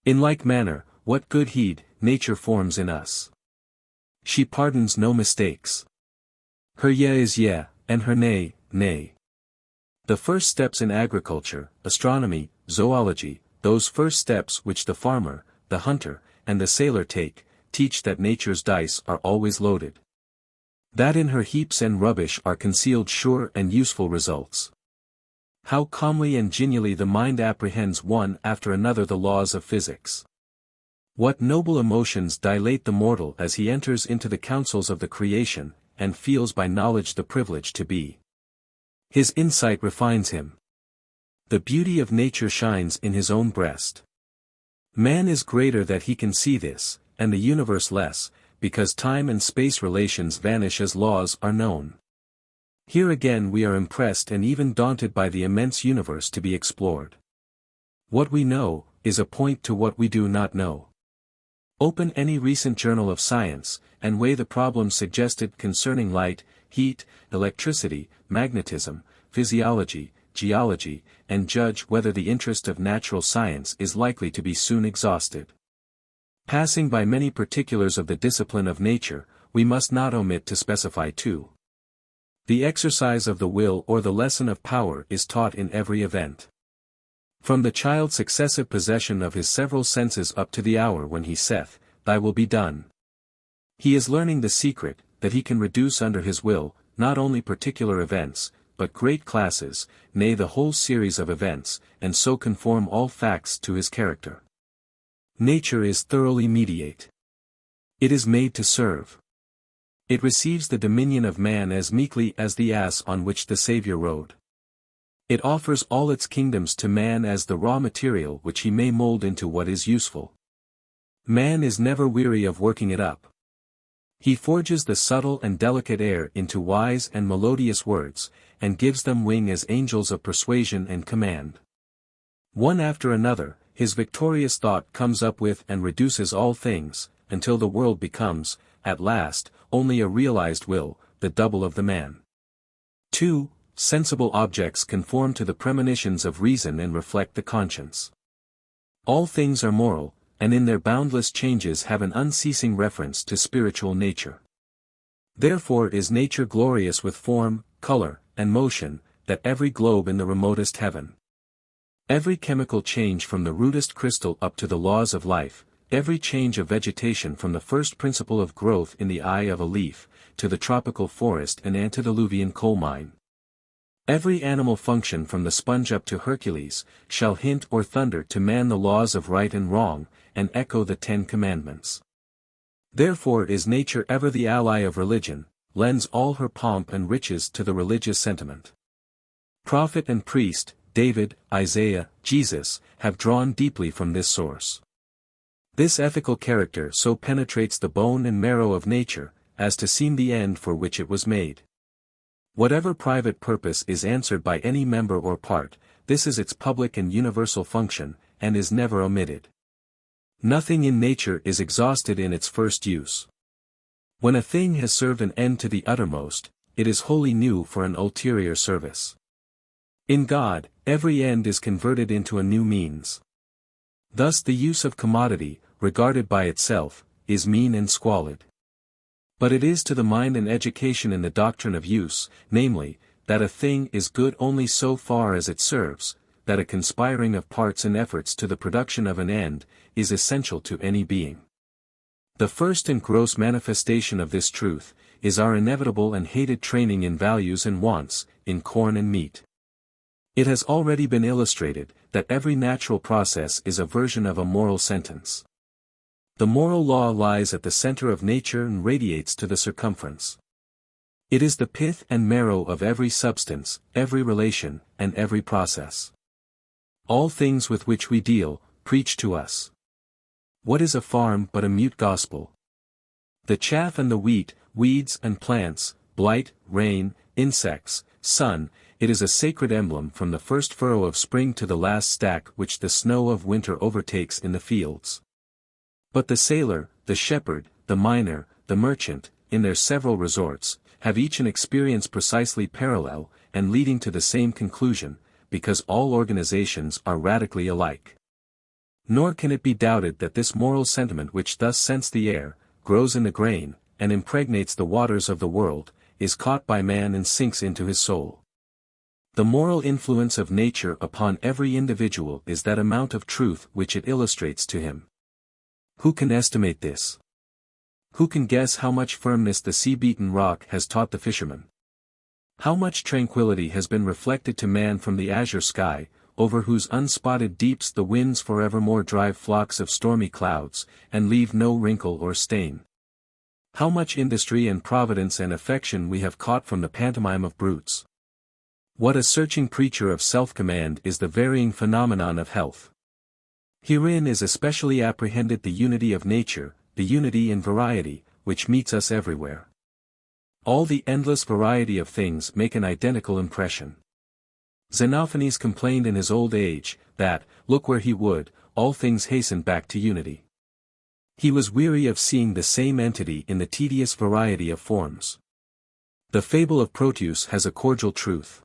In like manner, what good heed, nature forms in us. She pardons no mistakes. Her yea is yea, and her nay, nay. The first steps in agriculture, astronomy, zoology, those first steps which the farmer, the hunter, and the sailor take, teach that nature's dice are always loaded. That in her heaps and rubbish are concealed sure and useful results. How calmly and genially the mind apprehends one after another the laws of physics. What noble emotions dilate the mortal as he enters into the counsels of the creation, and feels by knowledge the privilege to be. His insight refines him. The beauty of nature shines in his own breast. Man is greater that he can see this, and the universe less, because time and space relations vanish as laws are known. Here again we are impressed and even daunted by the immense universe to be explored. What we know, is a point to what we do not know. Open any recent journal of science, and weigh the problems suggested concerning light, heat, electricity, magnetism, physiology, geology, and judge whether the interest of natural science is likely to be soon exhausted. Passing by many particulars of the discipline of nature, we must not omit to specify two. The exercise of the will or the lesson of power is taught in every event. From the child's successive possession of his several senses up to the hour when he saith, "Thy will be done." He is learning the secret, that he can reduce under his will, not only particular events, but great classes, nay the whole series of events, and so conform all facts to his character. Nature is thoroughly mediate. It is made to serve. It receives the dominion of man as meekly as the ass on which the Saviour rode. It offers all its kingdoms to man as the raw material which he may mold into what is useful. Man is never weary of working it up. He forges the subtle and delicate air into wise and melodious words, and gives them wing as angels of persuasion and command. One after another, his victorious thought comes up with and reduces all things, until the world becomes, at last, only a realized will, the double of the man. 2. Sensible objects conform to the premonitions of reason and reflect the conscience. All things are moral, and in their boundless changes have an unceasing reference to spiritual nature. Therefore is nature glorious with form, color, and motion, that every globe in the remotest heaven, every chemical change from the rudest crystal up to the laws of life, every change of vegetation from the first principle of growth in the eye of a leaf, to the tropical forest and antediluvian coal mine, every animal function from the sponge up to Hercules, shall hint or thunder to man the laws of right and wrong, and echo the 10 Commandments. Therefore is nature ever the ally of religion, lends all her pomp and riches to the religious sentiment. Prophet and priest, David, Isaiah, Jesus, have drawn deeply from this source. This ethical character so penetrates the bone and marrow of nature, as to seem the end for which it was made. Whatever private purpose is answered by any member or part, this is its public and universal function, and is never omitted. Nothing in nature is exhausted in its first use. When a thing has served an end to the uttermost, it is wholly new for an ulterior service. In God, every end is converted into a new means. Thus the use of commodity, regarded by itself, is mean and squalid. But it is to the mind an education in the doctrine of use, namely, that a thing is good only so far as it serves, that a conspiring of parts and efforts to the production of an end, is essential to any being. The first and gross manifestation of this truth, is our inevitable and hated training in values and wants, in corn and meat. It has already been illustrated, that every natural process is a version of a moral sentence. The moral law lies at the center of nature and radiates to the circumference. It is the pith and marrow of every substance, every relation, and every process. All things with which we deal, preach to us. What is a farm but a mute gospel? The chaff and the wheat, weeds and plants, blight, rain, insects, sun, it is a sacred emblem from the first furrow of spring to the last stack which the snow of winter overtakes in the fields. But the sailor, the shepherd, the miner, the merchant, in their several resorts, have each an experience precisely parallel, and leading to the same conclusion, because all organizations are radically alike. Nor can it be doubted that this moral sentiment which thus scents the air, grows in the grain, and impregnates the waters of the world, is caught by man and sinks into his soul. The moral influence of nature upon every individual is that amount of truth which it illustrates to him. Who can estimate this? Who can guess how much firmness the sea-beaten rock has taught the fisherman? How much tranquility has been reflected to man from the azure sky, over whose unspotted deeps the winds forevermore drive flocks of stormy clouds, and leave no wrinkle or stain? How much industry and providence and affection we have caught from the pantomime of brutes! What a searching preacher of self-command is the varying phenomenon of health! Herein is especially apprehended the unity of nature, the unity in variety, which meets us everywhere. All the endless variety of things make an identical impression. Xenophanes complained in his old age, that, look where he would, all things hastened back to unity. He was weary of seeing the same entity in the tedious variety of forms. The fable of Proteus has a cordial truth.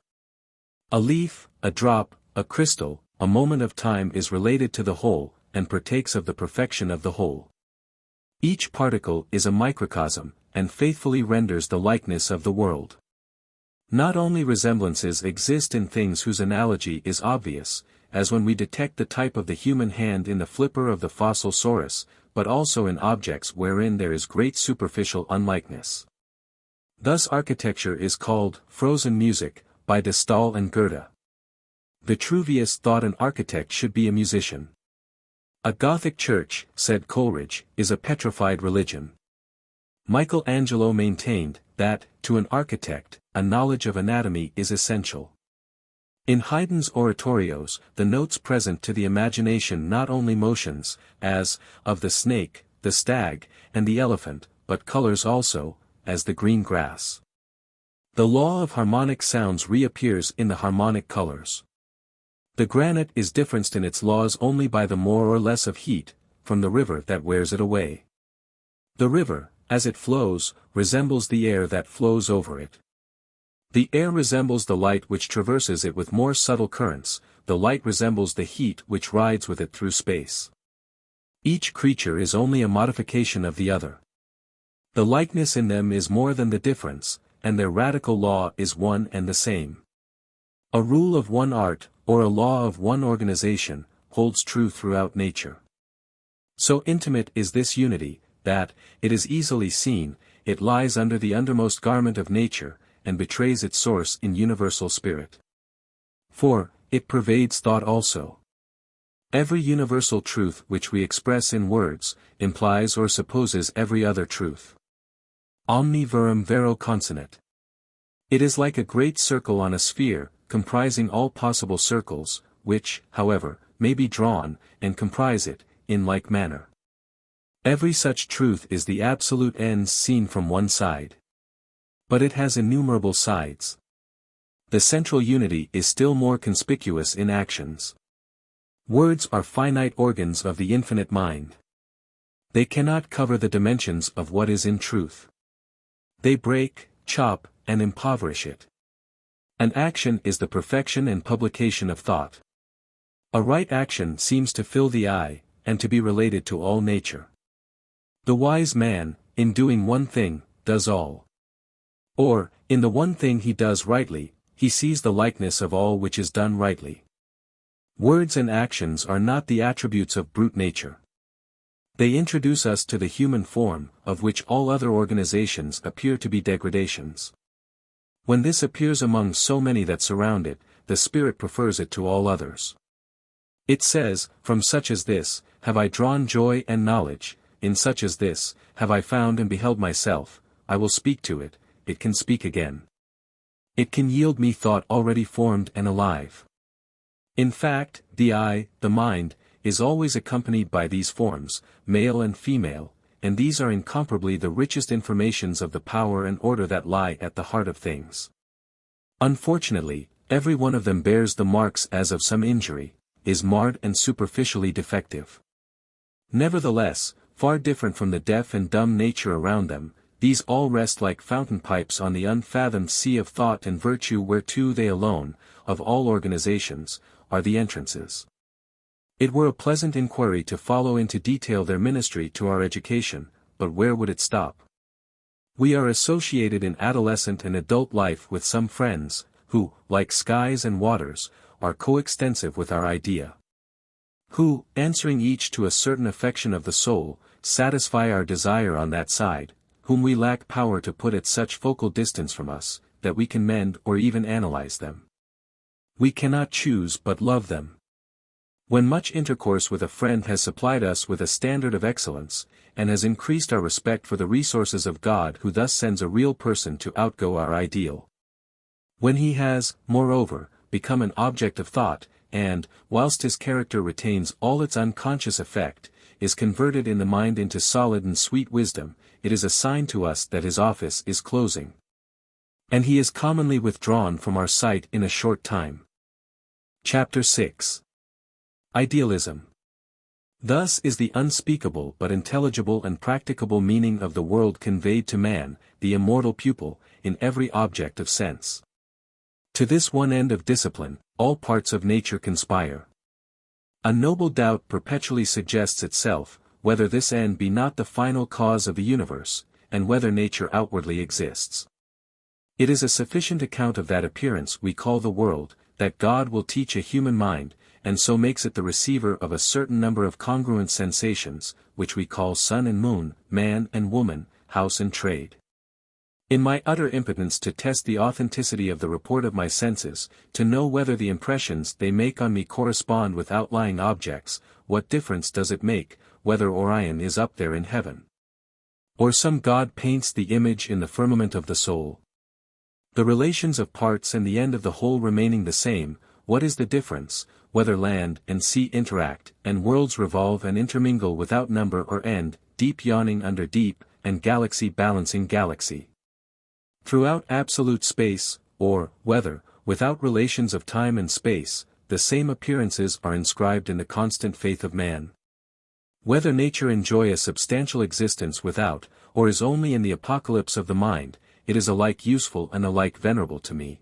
A leaf, a drop, a crystal, a moment of time is related to the whole, and partakes of the perfection of the whole. Each particle is a microcosm, and faithfully renders the likeness of the world. Not only resemblances exist in things whose analogy is obvious, as when we detect the type of the human hand in the flipper of the fossil saurus, but also in objects wherein there is great superficial unlikeness. Thus architecture is called frozen music, by de Stael and Goethe. Vitruvius thought an architect should be a musician. A Gothic church, said Coleridge, is a petrified religion. Michelangelo maintained, that, to an architect, a knowledge of anatomy is essential. In Haydn's oratorios, the notes present to the imagination not only motions, as, of the snake, the stag, and the elephant, but colors also, as the green grass. The law of harmonic sounds reappears in the harmonic colors. The granite is differenced in its laws only by the more or less of heat, from the river that wears it away. The river, as it flows, resembles the air that flows over it. The air resembles the light which traverses it with more subtle currents, the light resembles the heat which rides with it through space. Each creature is only a modification of the other. The likeness in them is more than the difference, and their radical law is one and the same. A rule of one art, or a law of one organization, holds true throughout nature. So intimate is this unity, that, it is easily seen, it lies under the undermost garment of nature, and betrays its source in universal spirit. For, it pervades thought also. Every universal truth which we express in words, implies or supposes every other truth. Omni verum vero consonat. It is like a great circle on a sphere, comprising all possible circles, which, however, may be drawn, and comprise it, in like manner. Every such truth is the absolute ends seen from one side. But it has innumerable sides. The central unity is still more conspicuous in actions. Words are finite organs of the infinite mind. They cannot cover the dimensions of what is in truth. They break, chop, and impoverish it. An action is the perfection and publication of thought. A right action seems to fill the eye, and to be related to all nature. The wise man, in doing one thing, does all. Or, in the one thing he does rightly, he sees the likeness of all which is done rightly. Words and actions are not the attributes of brute nature. They introduce us to the human form, of which all other organizations appear to be degradations. When this appears among so many that surround it, the spirit prefers it to all others. It says, from such as this, have I drawn joy and knowledge, in such as this, have I found and beheld myself, I will speak to it, it can speak again. It can yield me thought already formed and alive. In fact, the eye, the mind, is always accompanied by these forms, male and female, and these are incomparably the richest informations of the power and order that lie at the heart of things. Unfortunately, Every one of them bears the marks as of some injury, is marred and superficially defective. Nevertheless, far different from the deaf and dumb nature around them, these all rest like fountain pipes on the unfathomed sea of thought and virtue whereto they alone, of all organizations, are the entrances. It were a pleasant inquiry to follow into detail their ministry to our education, but where would it stop? We are associated in adolescent and adult life with some friends, who, like skies and waters, are coextensive with our idea. Who, answering each to a certain affection of the soul, satisfy our desire on that side, whom we lack power to put at such focal distance from us, that we can mend or even analyze them. We cannot choose but love them. When much intercourse with a friend has supplied us with a standard of excellence, and has increased our respect for the resources of God who thus sends a real person to outgo our ideal. When he has, moreover, become an object of thought, and, whilst his character retains all its unconscious effect, is converted in the mind into solid and sweet wisdom, it is a sign to us that his office is closing. And he is commonly withdrawn from our sight in a short time. Chapter 6. Idealism. Thus is the unspeakable but intelligible and practicable meaning of the world conveyed to man, the immortal pupil, in every object of sense. To this one end of discipline, all parts of nature conspire. A noble doubt perpetually suggests itself, whether this end be not the final cause of the universe, and whether nature outwardly exists. It is a sufficient account of that appearance we call the world, that God will teach a human mind, and so makes it the receiver of a certain number of congruent sensations, which we call sun and moon, man and woman, house and trade. In my utter impotence to test the authenticity of the report of my senses, to know whether the impressions they make on me correspond with outlying objects, what difference does it make, whether Orion is up there in heaven? Or some god paints the image in the firmament of the soul? The relations of parts and the end of the whole remaining the same, what is the difference, whether land and sea interact, and worlds revolve and intermingle without number or end, deep yawning under deep, and galaxy balancing galaxy? Throughout absolute space, or, whether, without relations of time and space, the same appearances are inscribed in the constant faith of man. Whether nature enjoy a substantial existence without, or is only in the apocalypse of the mind, it is alike useful and alike venerable to me.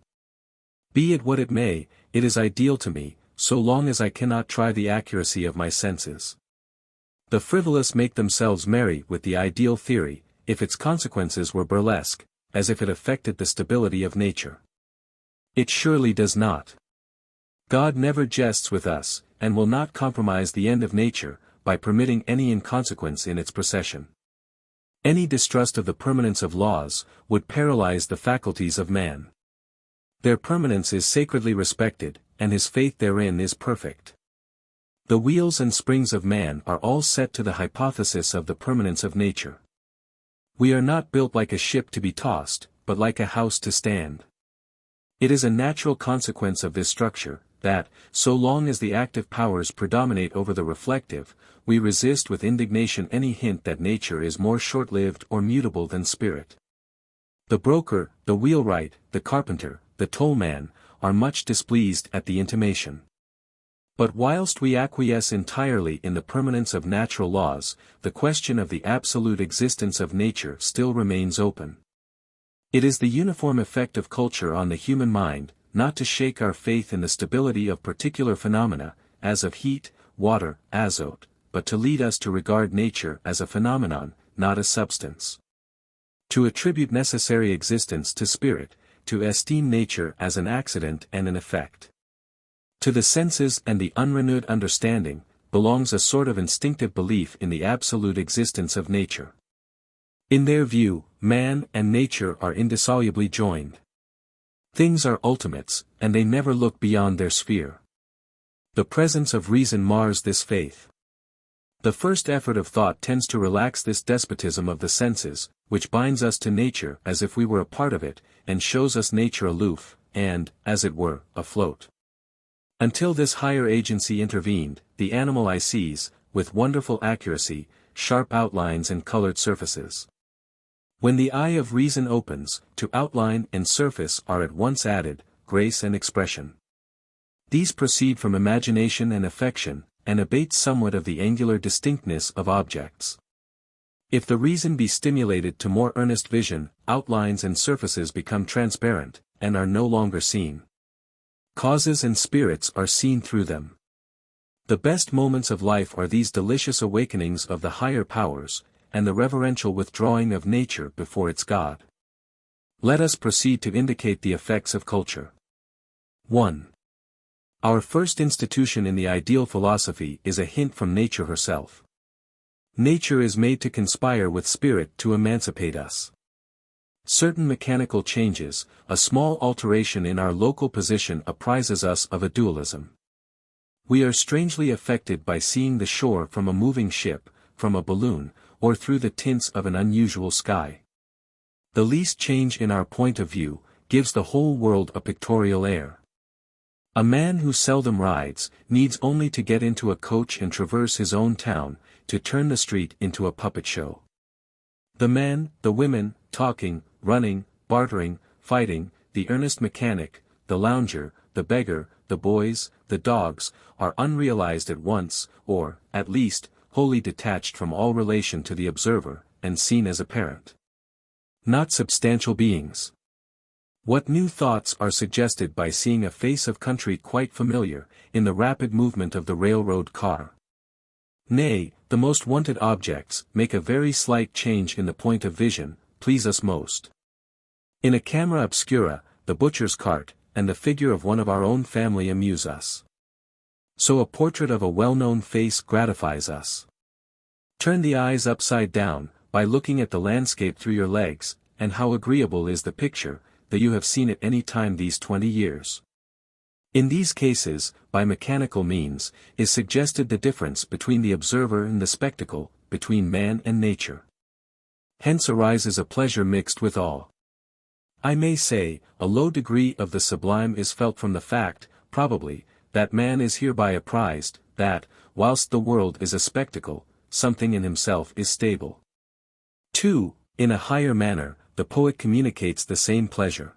Be it what it may, it is ideal to me, so long as I cannot try the accuracy of my senses. The frivolous make themselves merry with the ideal theory, if its consequences were burlesque, as if it affected the stability of nature. It surely does not. God never jests with us, and will not compromise the end of nature, by permitting any inconsequence in its procession. Any distrust of the permanence of laws, would paralyze the faculties of man. Their permanence is sacredly respected, and his faith therein is perfect. The wheels and springs of man are all set to the hypothesis of the permanence of nature. We are not built like a ship to be tossed, but like a house to stand. It is a natural consequence of this structure, that, so long as the active powers predominate over the reflective, we resist with indignation any hint that nature is more short-lived or mutable than spirit. The broker, the wheelwright, the carpenter, the tollman, are much displeased at the intimation. But whilst we acquiesce entirely in the permanence of natural laws, the question of the absolute existence of nature still remains open. It is the uniform effect of culture on the human mind, not to shake our faith in the stability of particular phenomena, as of heat, water, azote, but to lead us to regard nature as a phenomenon, not a substance. To attribute necessary existence to spirit, to esteem nature as an accident and an effect. To the senses and the unrenewed understanding, belongs a sort of instinctive belief in the absolute existence of nature. In their view, man and nature are indissolubly joined. Things are ultimates, and they never look beyond their sphere. The presence of reason mars this faith. The first effort of thought tends to relax this despotism of the senses, which binds us to nature as if we were a part of it, and shows us nature aloof, and, as it were, afloat. Until this higher agency intervened, the animal eye sees, with wonderful accuracy, sharp outlines and colored surfaces. When the eye of reason opens, to outline and surface are at once added, grace and expression. These proceed from imagination and affection, and abate somewhat of the angular distinctness of objects. If the reason be stimulated to more earnest vision, outlines and surfaces become transparent, and are no longer seen. Causes and spirits are seen through them. The best moments of life are these delicious awakenings of the higher powers, and the reverential withdrawing of nature before its God. Let us proceed to indicate the effects of culture. 1. Our first institution in the ideal philosophy is a hint from nature herself. Nature is made to conspire with spirit to emancipate us. Certain mechanical changes, a small alteration in our local position apprises us of a dualism. We are strangely affected by seeing the shore from a moving ship, from a balloon, or through the tints of an unusual sky. The least change in our point of view, gives the whole world a pictorial air. A man who seldom rides, needs only to get into a coach and traverse his own town, to turn the street into a puppet show. The men, the women, talking, running, bartering, fighting, the earnest mechanic, the lounger, the beggar, the boys, the dogs, are unrealized at once, or, at least, wholly detached from all relation to the observer, and seen as apparent. Not substantial beings. What new thoughts are suggested by seeing a face of country quite familiar, in the rapid movement of the railroad car? Nay, the most wanted objects, make a very slight change in the point of vision, please us most. In a camera obscura, the butcher's cart, and the figure of one of our own family amuse us. So a portrait of a well-known face gratifies us. Turn the eyes upside down, by looking at the landscape through your legs, and how agreeable is the picture, that you have seen at any time these 20 years. In these cases, by mechanical means, is suggested the difference between the observer and the spectacle, between man and nature. Hence arises a pleasure mixed with awe. I may say, a low degree of the sublime is felt from the fact, probably, that man is hereby apprised, that, whilst the world is a spectacle, something in himself is stable. 2. In a higher manner, the poet communicates the same pleasure.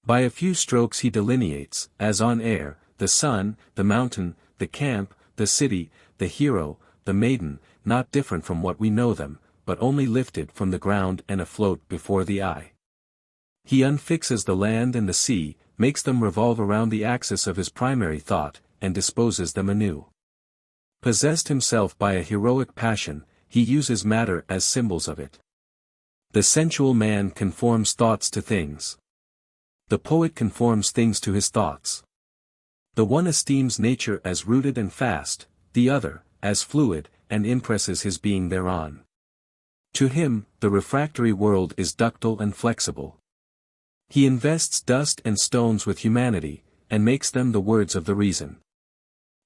By a few strokes he delineates, as on air, the sun, the mountain, the camp, the city, the hero, the maiden, not different from what we know them, but only lifted from the ground and afloat before the eye. He unfixes the land and the sea, makes them revolve around the axis of his primary thought, and disposes them anew. Possessed himself by a heroic passion, he uses matter as symbols of it. The sensual man conforms thoughts to things. The poet conforms things to his thoughts. The one esteems nature as rooted and fast, the other, as fluid, and impresses his being thereon. To him, the refractory world is ductile and flexible. He invests dust and stones with humanity, and makes them the words of the reason.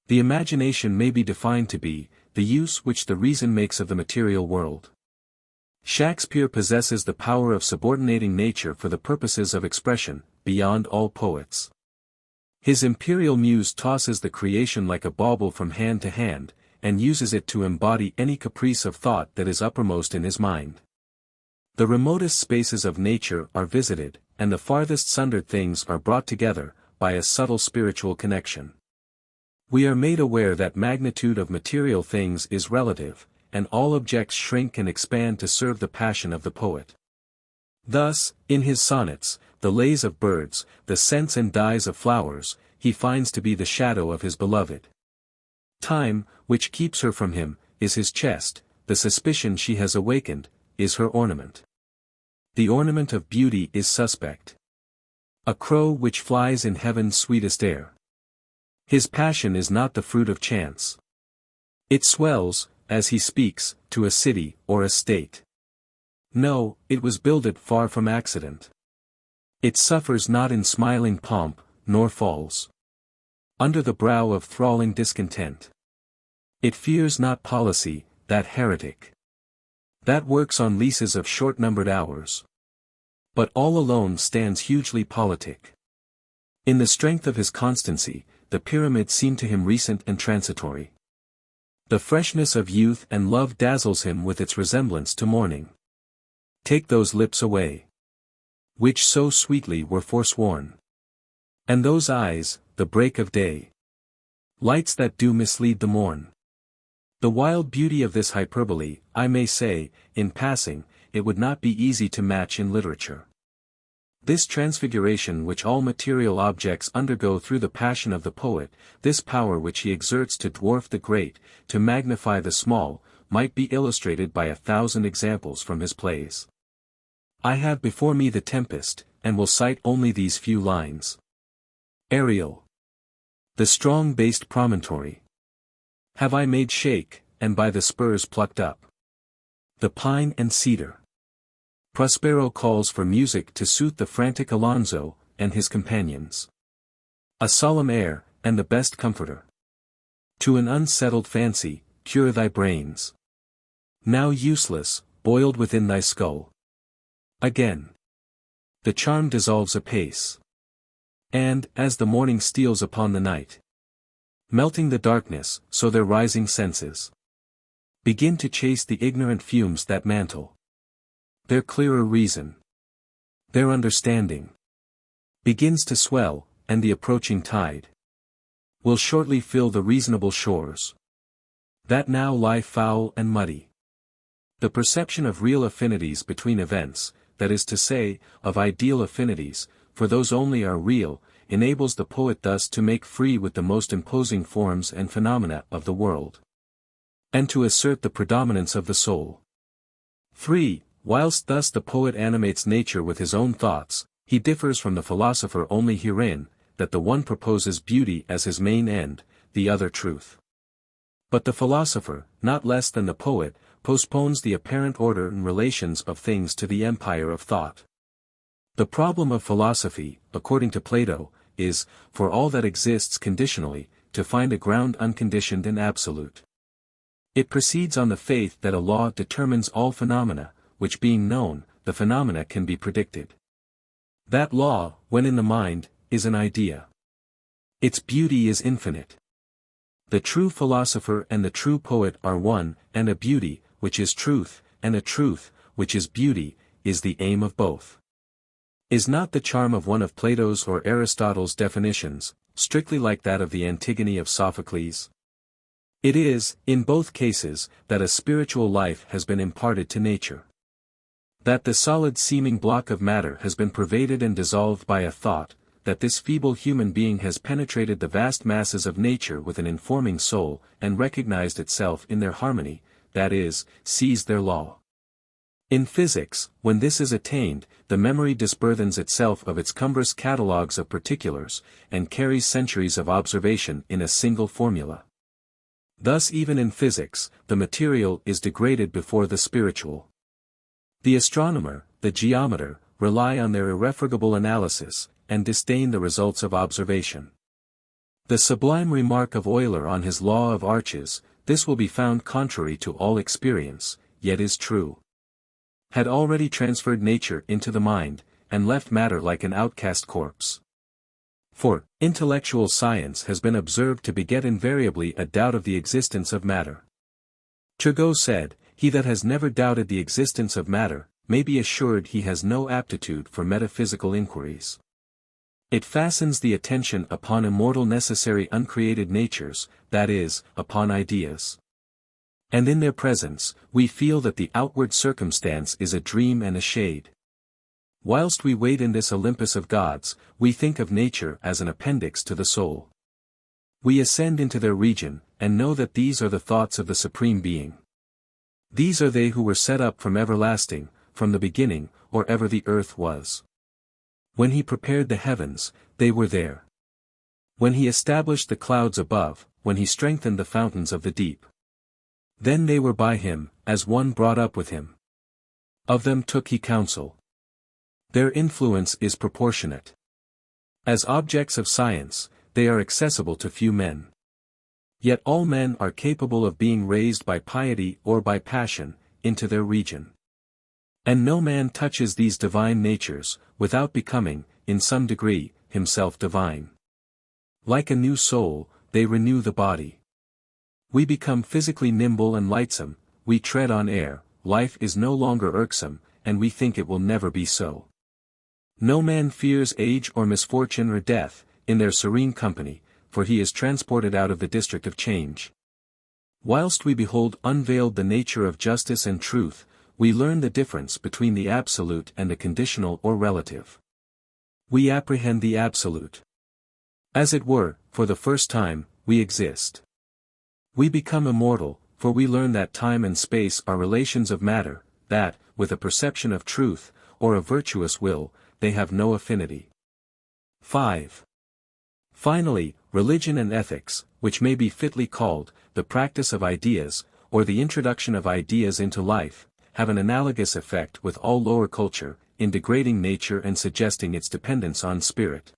The imagination may be defined to be, the use which the reason makes of the material world. Shakespeare possesses the power of subordinating nature for the purposes of expression, beyond all poets. His imperial muse tosses the creation like a bauble from hand to hand, and uses it to embody any caprice of thought that is uppermost in his mind. The remotest spaces of nature are visited, and the farthest sundered things are brought together, by a subtle spiritual connection. We are made aware that magnitude of material things is relative, and all objects shrink and expand to serve the passion of the poet. Thus, in his sonnets, the lays of birds, the scents and dyes of flowers, he finds to be the shadow of his beloved. Time, which keeps her from him, is his chest, the suspicion she has awakened, is her ornament. The ornament of beauty is suspect. A crow which flies in heaven's sweetest air. His passion is not the fruit of chance. It swells, as he speaks, to a city or a state. No, it was builded far from accident. It suffers not in smiling pomp, nor falls under the brow of thralling discontent. It fears not policy, that heretic that works on leases of short-numbered hours, but all alone stands hugely politic. In the strength of his constancy, the pyramid seemed to him recent and transitory. The freshness of youth and love dazzles him with its resemblance to morning. Take those lips away, which so sweetly were forsworn. And those eyes, the break of day. Lights that do mislead the morn. The wild beauty of this hyperbole, I may say, in passing, it would not be easy to match in literature. This transfiguration which all material objects undergo through the passion of the poet, this power which he exerts to dwarf the great, to magnify the small, might be illustrated by 1,000 examples from his plays. I have before me The Tempest, and will cite only these few lines. Ariel. The strong-based promontory. Have I made shake, and by the spurs plucked up. The pine and cedar. Prospero calls for music to suit the frantic Alonso, and his companions. A solemn air, and the best comforter. To an unsettled fancy, cure thy brains. Now useless, boiled within thy skull. Again. The charm dissolves apace. And, as the morning steals upon the night, melting the darkness, so their rising senses begin to chase the ignorant fumes that mantle. Their clearer reason, their understanding, begins to swell, and the approaching tide will shortly fill the reasonable shores that now lie foul and muddy. The perception of real affinities between events, that is to say, of ideal affinities, for those only are real, enables the poet thus to make free with the most imposing forms and phenomena of the world, and to assert the predominance of the soul. 3. Whilst thus the poet animates nature with his own thoughts, he differs from the philosopher only herein, that the one proposes beauty as his main end, the other truth. But the philosopher, not less than the poet, postpones the apparent order and relations of things to the empire of thought. The problem of philosophy, according to Plato, is, for all that exists conditionally, to find a ground unconditioned and absolute. It proceeds on the faith that a law determines all phenomena, which being known, the phenomena can be predicted. That law, when in the mind, is an idea. Its beauty is infinite. The true philosopher and the true poet are one, and a beauty, which is truth, and a truth, which is beauty, is the aim of both. Is not the charm of one of Plato's or Aristotle's definitions, strictly like that of the Antigone of Sophocles? It is, in both cases, that a spiritual life has been imparted to nature. That the solid seeming block of matter has been pervaded and dissolved by a thought, that this feeble human being has penetrated the vast masses of nature with an informing soul, and recognized itself in their harmony, that is, sees their law. In physics, when this is attained, the memory disburthens itself of its cumbrous catalogues of particulars, and carries centuries of observation in a single formula. Thus even in physics, the material is degraded before the spiritual. The astronomer, the geometer, rely on their irrefragable analysis, and disdain the results of observation. The sublime remark of Euler on his law of arches, this will be found contrary to all experience, yet is true, had already transferred nature into the mind, and left matter like an outcast corpse. For, intellectual science has been observed to beget invariably a doubt of the existence of matter. Turgot said, "He that has never doubted the existence of matter, may be assured he has no aptitude for metaphysical inquiries." It fastens the attention upon immortal necessary uncreated natures, that is, upon ideas. And in their presence, we feel that the outward circumstance is a dream and a shade. Whilst we wait in this Olympus of gods, we think of nature as an appendix to the soul. We ascend into their region, and know that these are the thoughts of the Supreme Being. These are they who were set up from everlasting, from the beginning, or ever the earth was. When he prepared the heavens, they were there. When he established the clouds above, when he strengthened the fountains of the deep. Then they were by him, as one brought up with him. Of them took he counsel. Their influence is proportionate. As objects of science, they are accessible to few men. Yet all men are capable of being raised by piety or by passion, into their region. And no man touches these divine natures, without becoming, in some degree, himself divine. Like a new soul, they renew the body. We become physically nimble and lightsome, we tread on air, life is no longer irksome, and we think it will never be so. No man fears age or misfortune or death, in their serene company, for he is transported out of the district of change. Whilst we behold unveiled the nature of justice and truth, we learn the difference between the absolute and the conditional or relative. We apprehend the absolute. As it were, for the first time, we exist. We become immortal, for we learn that time and space are relations of matter, that, with a perception of truth, or a virtuous will, they have no affinity. 5. Finally, religion and ethics, which may be fitly called, the practice of ideas, or the introduction of ideas into life, have an analogous effect with all lower culture, in degrading nature and suggesting its dependence on spirit.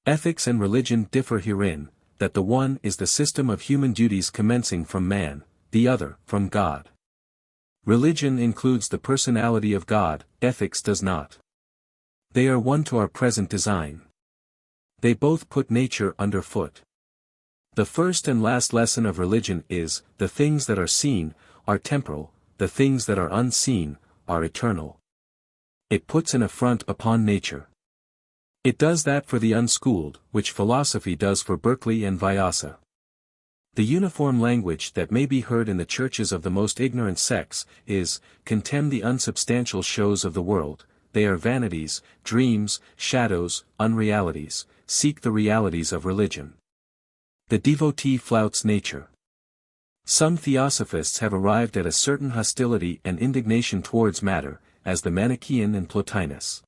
Ethics and religion differ herein, that the one is the system of human duties commencing from man, the other from God. Religion includes the personality of God, ethics does not. They are one to our present design. They both put nature underfoot. The first and last lesson of religion is, the things that are seen, are temporal, the things that are unseen, are eternal. It puts an affront upon nature. It does that for the unschooled, which philosophy does for Berkeley and Vyasa. The uniform language that may be heard in the churches of the most ignorant sects is, contemn the unsubstantial shows of the world, they are vanities, dreams, shadows, unrealities, seek the realities of religion. The devotee flouts nature. Some theosophists have arrived at a certain hostility and indignation towards matter, as the Manichaean and Plotinus.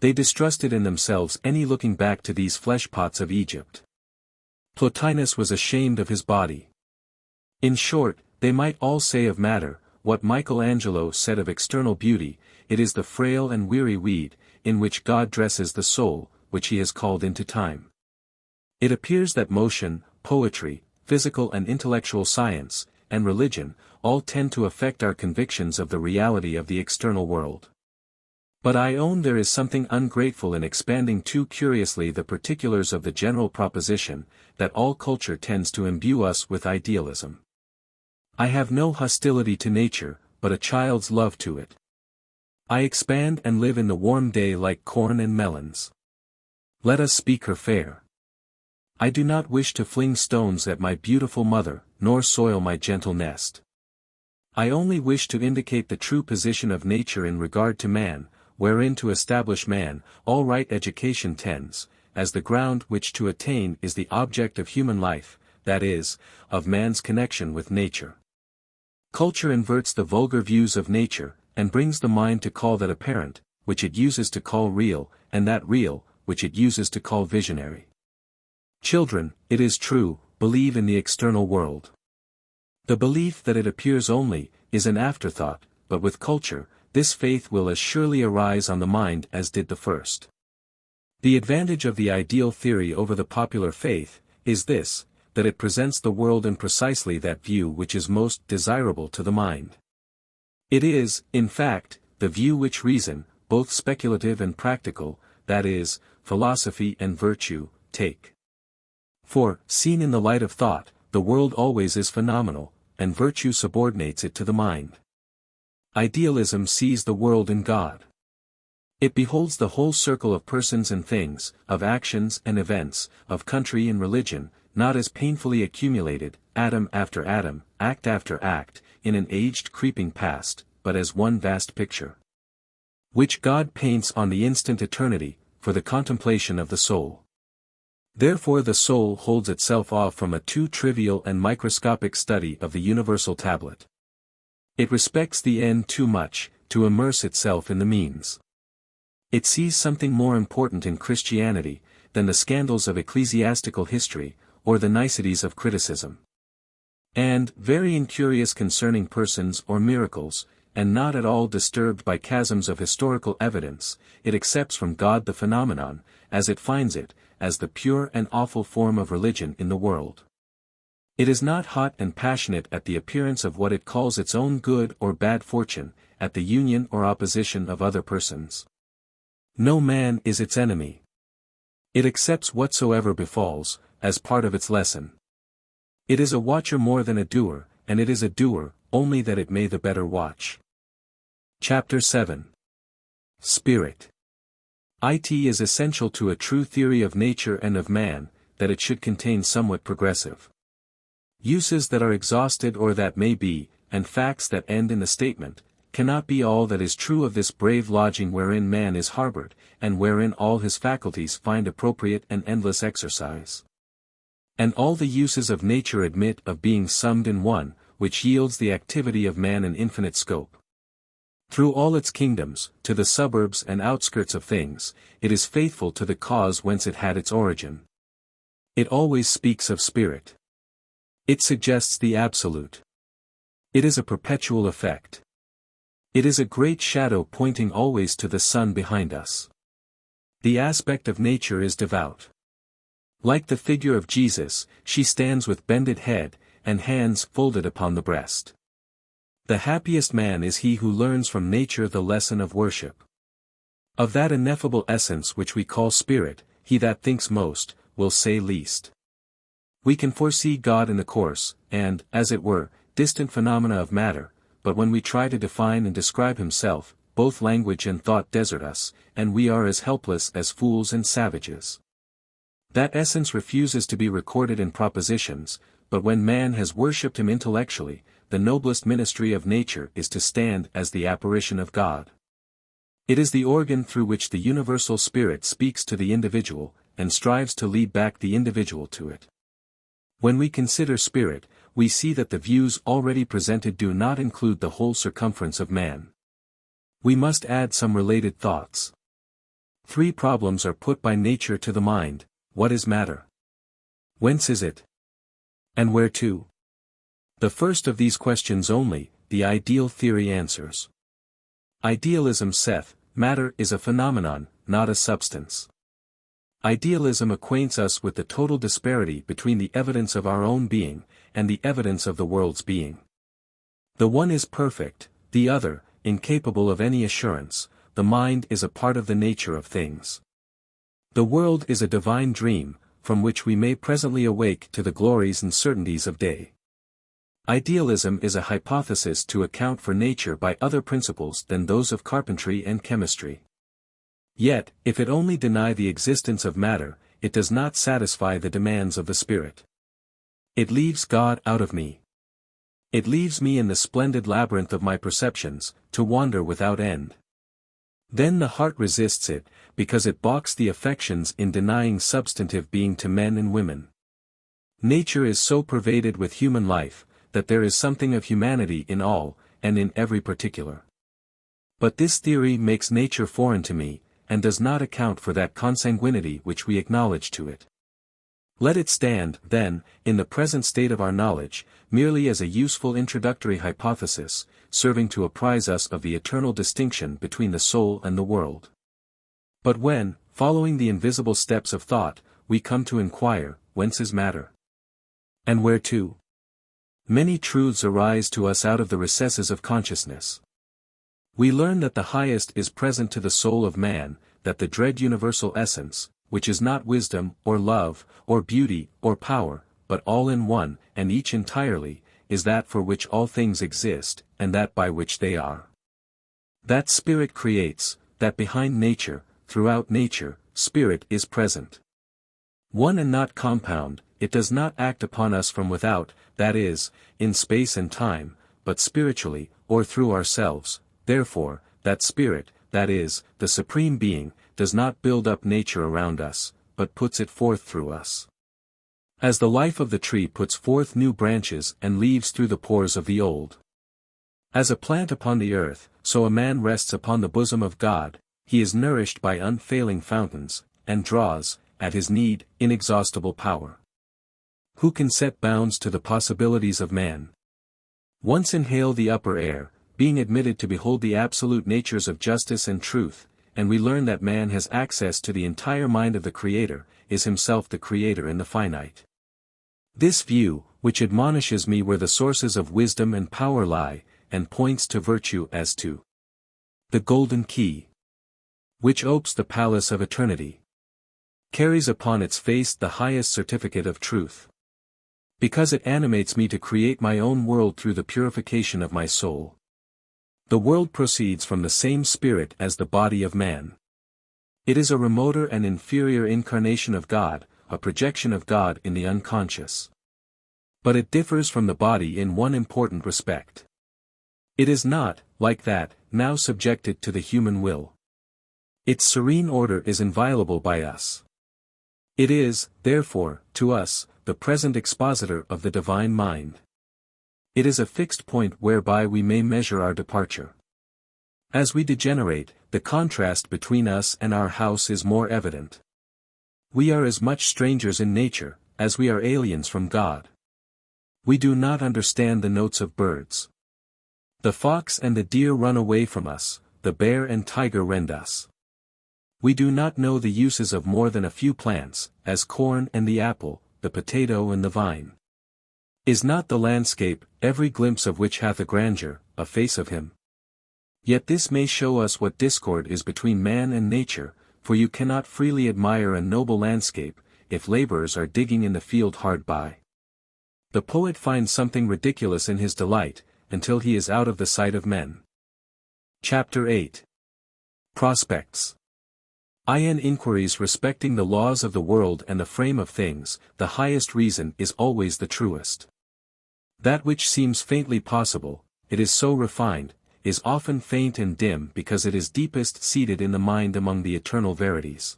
They distrusted in themselves any looking back to these fleshpots of Egypt. Plotinus was ashamed of his body. In short, they might all say of matter, what Michelangelo said of external beauty, it is the frail and weary weed, in which God dresses the soul, which he has called into time. It appears that motion, poetry, physical and intellectual science, and religion, all tend to affect our convictions of the reality of the external world. But I own there is something ungrateful in expanding too curiously the particulars of the general proposition, that all culture tends to imbue us with idealism. I have no hostility to nature, but a child's love to it. I expand and live in the warm day like corn and melons. Let us speak her fair. I do not wish to fling stones at my beautiful mother, nor soil my gentle nest. I only wish to indicate the true position of nature in regard to man, wherein to establish man, all right education tends, as the ground which to attain is the object of human life, that is, of man's connection with nature. Culture inverts the vulgar views of nature, and brings the mind to call that apparent, which it uses to call real, and that real, which it uses to call visionary. Children, it is true, believe in the external world. The belief that it appears only, is an afterthought, but with culture, this faith will as surely arise on the mind as did the first. The advantage of the ideal theory over the popular faith, is this, that it presents the world in precisely that view which is most desirable to the mind. It is, in fact, the view which reason, both speculative and practical, that is, philosophy and virtue, take. For, seen in the light of thought, the world always is phenomenal, and virtue subordinates it to the mind. Idealism sees the world in God. It beholds the whole circle of persons and things, of actions and events, of country and religion, not as painfully accumulated, atom after atom, act after act, in an aged creeping past, but as one vast picture, which God paints on the instant eternity, for the contemplation of the soul. Therefore the soul holds itself off from a too trivial and microscopic study of the universal tablet. It respects the end too much, to immerse itself in the means. It sees something more important in Christianity, than the scandals of ecclesiastical history, or the niceties of criticism. And, very incurious concerning persons or miracles, and not at all disturbed by chasms of historical evidence, it accepts from God the phenomenon, as it finds it, as the pure and awful form of religion in the world. It is not hot and passionate at the appearance of what it calls its own good or bad fortune, at the union or opposition of other persons. No man is its enemy. It accepts whatsoever befalls, as part of its lesson. It is a watcher more than a doer, and it is a doer, only that it may the better watch. Chapter 7. Spirit. It is essential to a true theory of nature and of man, that it should contain somewhat progressive uses that are exhausted or that may be, and facts that end in the statement, cannot be all that is true of this brave lodging wherein man is harbored, and wherein all his faculties find appropriate and endless exercise. And all the uses of nature admit of being summed in one, which yields the activity of man an infinite scope. Through all its kingdoms, to the suburbs and outskirts of things, it is faithful to the cause whence it had its origin. It always speaks of spirit. It suggests the absolute. It is a perpetual effect. It is a great shadow pointing always to the sun behind us. The aspect of nature is devout. Like the figure of Jesus, she stands with bended head, and hands folded upon the breast. The happiest man is he who learns from nature the lesson of worship. Of that ineffable essence which we call spirit, he that thinks most, will say least. We can foresee God in the coarse, and, as it were, distant phenomena of matter, but when we try to define and describe himself, both language and thought desert us, and we are as helpless as fools and savages. That essence refuses to be recorded in propositions, but when man has worshipped him intellectually, the noblest ministry of nature is to stand as the apparition of God. It is the organ through which the universal spirit speaks to the individual, and strives to lead back the individual to it. When we consider spirit, we see that the views already presented do not include the whole circumference of man. We must add some related thoughts. 3 problems are put by nature to the mind: what is matter? Whence is it? And where to? The first of these questions only, the ideal theory answers. Idealism saith, matter is a phenomenon, not a substance. Idealism acquaints us with the total disparity between the evidence of our own being, and the evidence of the world's being. The one is perfect, the other, incapable of any assurance. The mind is a part of the nature of things. The world is a divine dream, from which we may presently awake to the glories and certainties of day. Idealism is a hypothesis to account for nature by other principles than those of carpentry and chemistry. Yet, if it only deny the existence of matter, it does not satisfy the demands of the spirit. It leaves God out of me. It leaves me in the splendid labyrinth of my perceptions, to wander without end. Then the heart resists it, because it balks the affections in denying substantive being to men and women. Nature is so pervaded with human life, that there is something of humanity in all, and in every particular. But this theory makes nature foreign to me, and does not account for that consanguinity which we acknowledge to it. Let it stand, then, in the present state of our knowledge, merely as a useful introductory hypothesis, serving to apprise us of the eternal distinction between the soul and the world. But when, following the invisible steps of thought, we come to inquire, whence is matter? And where to? Many truths arise to us out of the recesses of consciousness. We learn that the highest is present to the soul of man, that the dread universal essence, which is not wisdom, or love, or beauty, or power, but all in one, and each entirely, is that for which all things exist, and that by which they are. That spirit creates, that behind nature, throughout nature, spirit is present. One and not compound, it does not act upon us from without, that is, in space and time, but spiritually, or through ourselves. Therefore, that spirit, that is, the Supreme Being, does not build up nature around us, but puts it forth through us. As the life of the tree puts forth new branches and leaves through the pores of the old. As a plant upon the earth, so a man rests upon the bosom of God, he is nourished by unfailing fountains, and draws, at his need, inexhaustible power. Who can set bounds to the possibilities of man? Once inhale the upper air, being admitted to behold the absolute natures of justice and truth, and we learn that man has access to the entire mind of the Creator, is himself the Creator in the finite. This view, which admonishes me where the sources of wisdom and power lie, and points to virtue as to the golden key, which opes the palace of eternity, carries upon its face the highest certificate of truth. Because it animates me to create my own world through the purification of my soul. The world proceeds from the same spirit as the body of man. It is a remoter and inferior incarnation of God, a projection of God in the unconscious. But it differs from the body in one important respect. It is not, like that, now subjected to the human will. Its serene order is inviolable by us. It is, therefore, to us, the present expositor of the divine mind. It is a fixed point whereby we may measure our departure. As we degenerate, the contrast between us and our house is more evident. We are as much strangers in nature, as we are aliens from God. We do not understand the notes of birds. The fox and the deer run away from us, the bear and tiger rend us. We do not know the uses of more than a few plants, as corn and the apple, the potato and the vine. Is not the landscape, every glimpse of which hath a grandeur, a face of him? Yet this may show us what discord is between man and nature, for you cannot freely admire a noble landscape, if laborers are digging in the field hard by. The poet finds something ridiculous in his delight, until he is out of the sight of men. Chapter 8. Prospects. In inquiries respecting the laws of the world and the frame of things, the highest reason is always the truest. That which seems faintly possible, it is so refined, is often faint and dim because it is deepest seated in the mind among the eternal verities.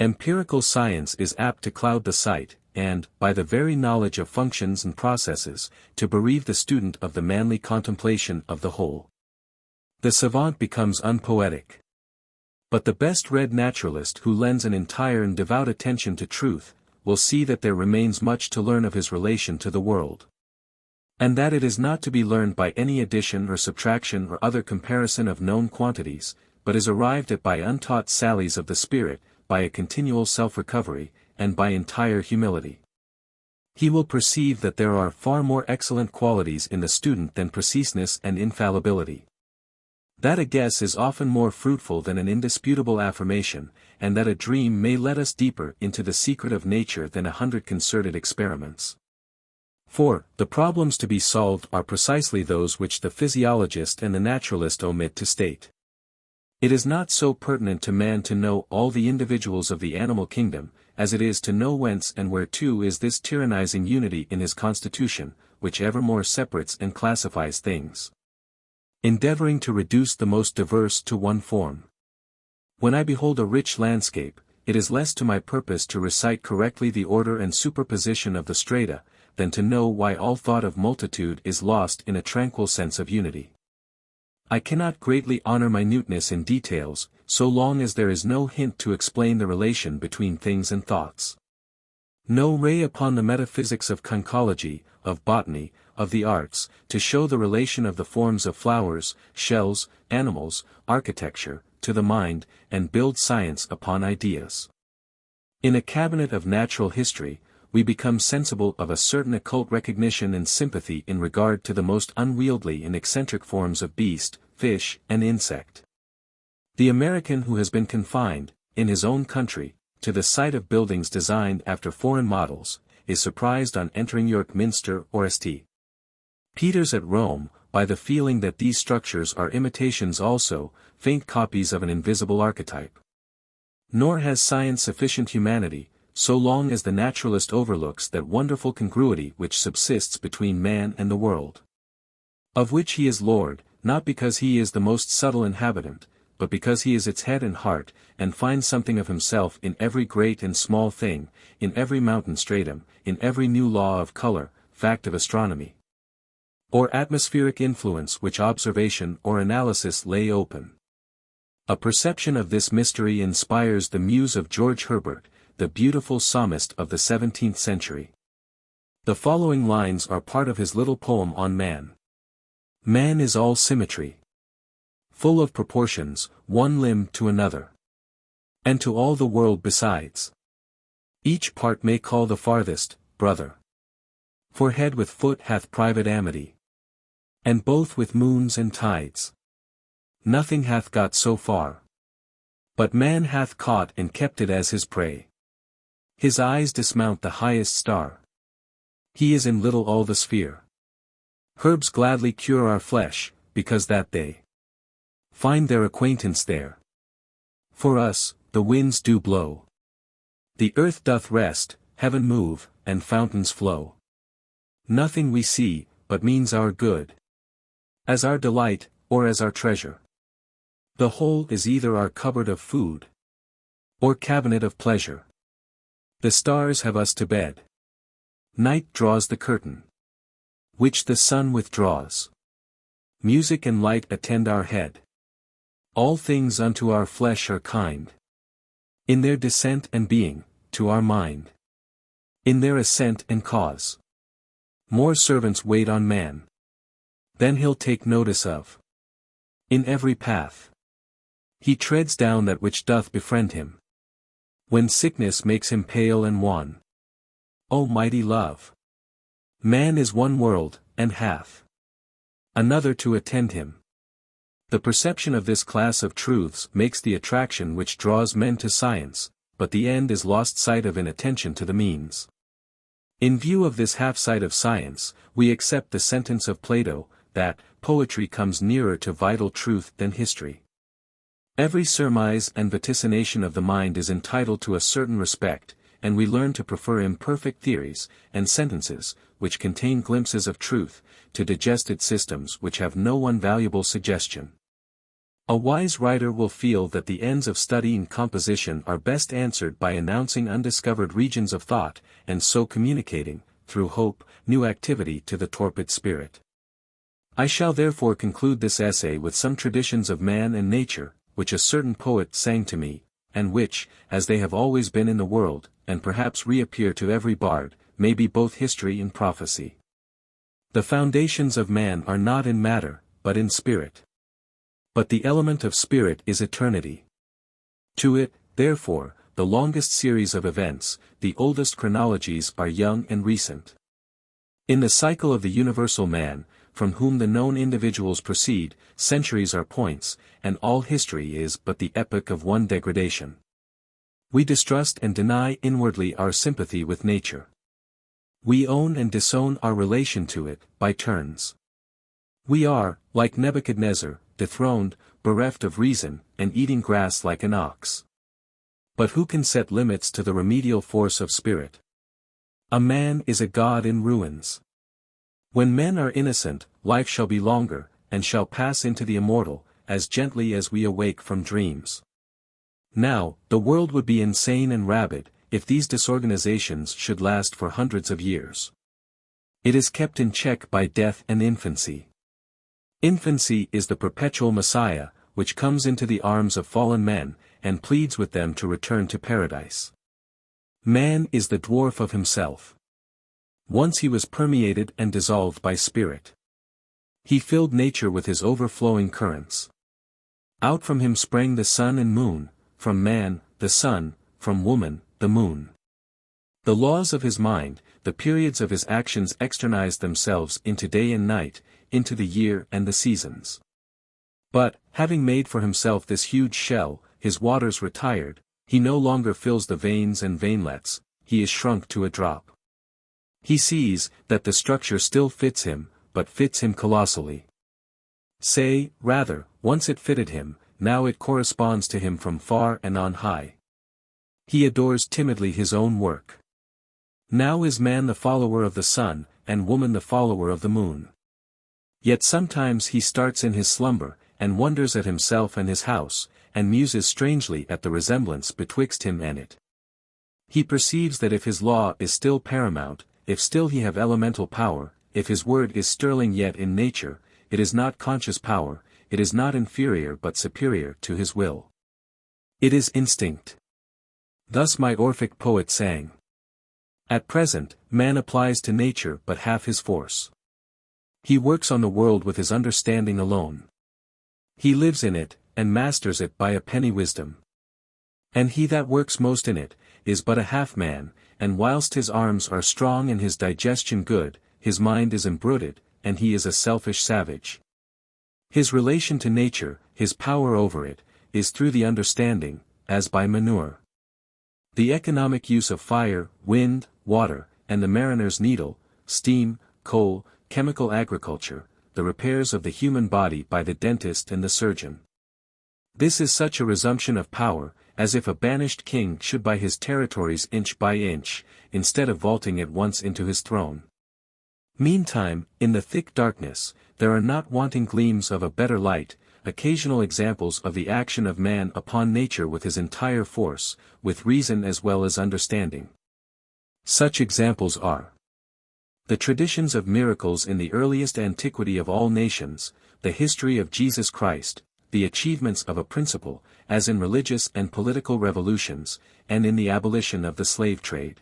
Empirical science is apt to cloud the sight, and, by the very knowledge of functions and processes, to bereave the student of the manly contemplation of the whole. The savant becomes unpoetic. But the best-read naturalist who lends an entire and devout attention to truth, will see that there remains much to learn of his relation to the world. And that it is not to be learned by any addition or subtraction or other comparison of known quantities, but is arrived at by untaught sallies of the spirit, by a continual self-recovery, and by entire humility. He will perceive that there are far more excellent qualities in the student than preciseness and infallibility. That a guess is often more fruitful than an indisputable affirmation, and that a dream may let us deeper into the secret of nature than 100 concerted experiments. For, the problems to be solved are precisely those which the physiologist and the naturalist omit to state. It is not so pertinent to man to know all the individuals of the animal kingdom, as it is to know whence and whereto is this tyrannizing unity in his constitution, which evermore separates and classifies things, endeavoring to reduce the most diverse to one form. When I behold a rich landscape, it is less to my purpose to recite correctly the order and superposition of the strata, than to know why all thought of multitude is lost in a tranquil sense of unity. I cannot greatly honor minuteness in details, so long as there is no hint to explain the relation between things and thoughts. No ray upon the metaphysics of conchology, of botany, of the arts, to show the relation of the forms of flowers, shells, animals, architecture, to the mind, and build science upon ideas. In a cabinet of natural history, we become sensible of a certain occult recognition and sympathy in regard to the most unwieldy and eccentric forms of beast, fish, and insect. The American who has been confined, in his own country, to the sight of buildings designed after foreign models, is surprised on entering York Minster or St. Peter's at Rome, by the feeling that these structures are imitations also, faint copies of an invisible archetype. Nor has science sufficient humanity, so long as the naturalist overlooks that wonderful congruity which subsists between man and the world, of which he is lord, not because he is the most subtle inhabitant, but because he is its head and heart, and finds something of himself in every great and small thing, in every mountain stratum, in every new law of color, fact of astronomy, or atmospheric influence which observation or analysis lay open. A perception of this mystery inspires the muse of George Herbert, the beautiful psalmist of the 17th century. The following lines are part of his little poem on man. Man is all symmetry, full of proportions, one limb to another, and to all the world besides. Each part may call the farthest, brother. For head with foot hath private amity, and both with moons and tides. Nothing hath got so far, but man hath caught and kept it as his prey. His eyes dismount the highest star. He is in little all the sphere. Herbs gladly cure our flesh, because that they find their acquaintance there. For us, the winds do blow. The earth doth rest, heaven move, and fountains flow. Nothing we see, but means our good. As our delight, or as our treasure. The whole is either our cupboard of food, or cabinet of pleasure. The stars have us to bed. Night draws the curtain, which the sun withdraws. Music and light attend our head. All things unto our flesh are kind. In their descent and being, to our mind. In their ascent and cause. More servants wait on man than he'll take notice of. In every path he treads down that which doth befriend him. When sickness makes him pale and wan. O mighty love! Man is one world, and hath another to attend him. The perception of this class of truths makes the attraction which draws men to science, but the end is lost sight of in attention to the means. In view of this half-sight of science, we accept the sentence of Plato, that poetry comes nearer to vital truth than history. Every surmise and vaticination of the mind is entitled to a certain respect, and we learn to prefer imperfect theories, and sentences, which contain glimpses of truth, to digested systems which have no one valuable suggestion. A wise writer will feel that the ends of studying composition are best answered by announcing undiscovered regions of thought, and so communicating, through hope, new activity to the torpid spirit. I shall therefore conclude this essay with some traditions of man and nature, which a certain poet sang to me, and which, as they have always been in the world, and perhaps reappear to every bard, may be both history and prophecy. The foundations of man are not in matter, but in spirit. But the element of spirit is eternity. To it, therefore, the longest series of events, the oldest chronologies are young and recent. In the cycle of the universal man, from whom the known individuals proceed, centuries are points, and all history is but the epoch of one degradation. We distrust and deny inwardly our sympathy with nature. We own and disown our relation to it, by turns. We are, like Nebuchadnezzar, dethroned, bereft of reason, and eating grass like an ox. But who can set limits to the remedial force of spirit? A man is a god in ruins. When men are innocent, life shall be longer, and shall pass into the immortal, as gently as we awake from dreams. Now, the world would be insane and rabid, if these disorganizations should last for hundreds of years. It is kept in check by death and infancy. Infancy is the perpetual Messiah, which comes into the arms of fallen men, and pleads with them to return to paradise. Man is the dwarf of himself. Once he was permeated and dissolved by spirit. He filled nature with his overflowing currents. Out from him sprang the sun and moon, from man, the sun, from woman, the moon. The laws of his mind, the periods of his actions externized themselves into day and night, into the year and the seasons. But, having made for himself this huge shell, his waters retired, he no longer fills the veins and veinlets, he is shrunk to a drop. He sees, that the structure still fits him, but fits him colossally. Say, rather, once it fitted him, now it corresponds to him from far and on high. He adores timidly his own work. Now is man the follower of the sun, and woman the follower of the moon. Yet sometimes he starts in his slumber, and wonders at himself and his house, and muses strangely at the resemblance betwixt him and it. He perceives that if his law is still paramount, if still he have elemental power, if his word is sterling yet in nature, it is not conscious power, it is not inferior but superior to his will. It is instinct. Thus my Orphic poet sang. At present, man applies to nature but half his force. He works on the world with his understanding alone. He lives in it, and masters it by a penny wisdom. And he that works most in it, is but a half-man, and whilst his arms are strong and his digestion good, his mind is embruted, and he is a selfish savage. His relation to nature, his power over it, is through the understanding, as by manure. The economic use of fire, wind, water, and the mariner's needle, steam, coal, chemical agriculture, the repairs of the human body by the dentist and the surgeon. This is such a resumption of power, as if a banished king should buy his territories inch by inch, instead of vaulting at once into his throne. Meantime, in the thick darkness, there are not wanting gleams of a better light, occasional examples of the action of man upon nature with his entire force, with reason as well as understanding. Such examples are the traditions of miracles in the earliest antiquity of all nations, the history of Jesus Christ, the achievements of a principle, as in religious and political revolutions, and in the abolition of the slave trade.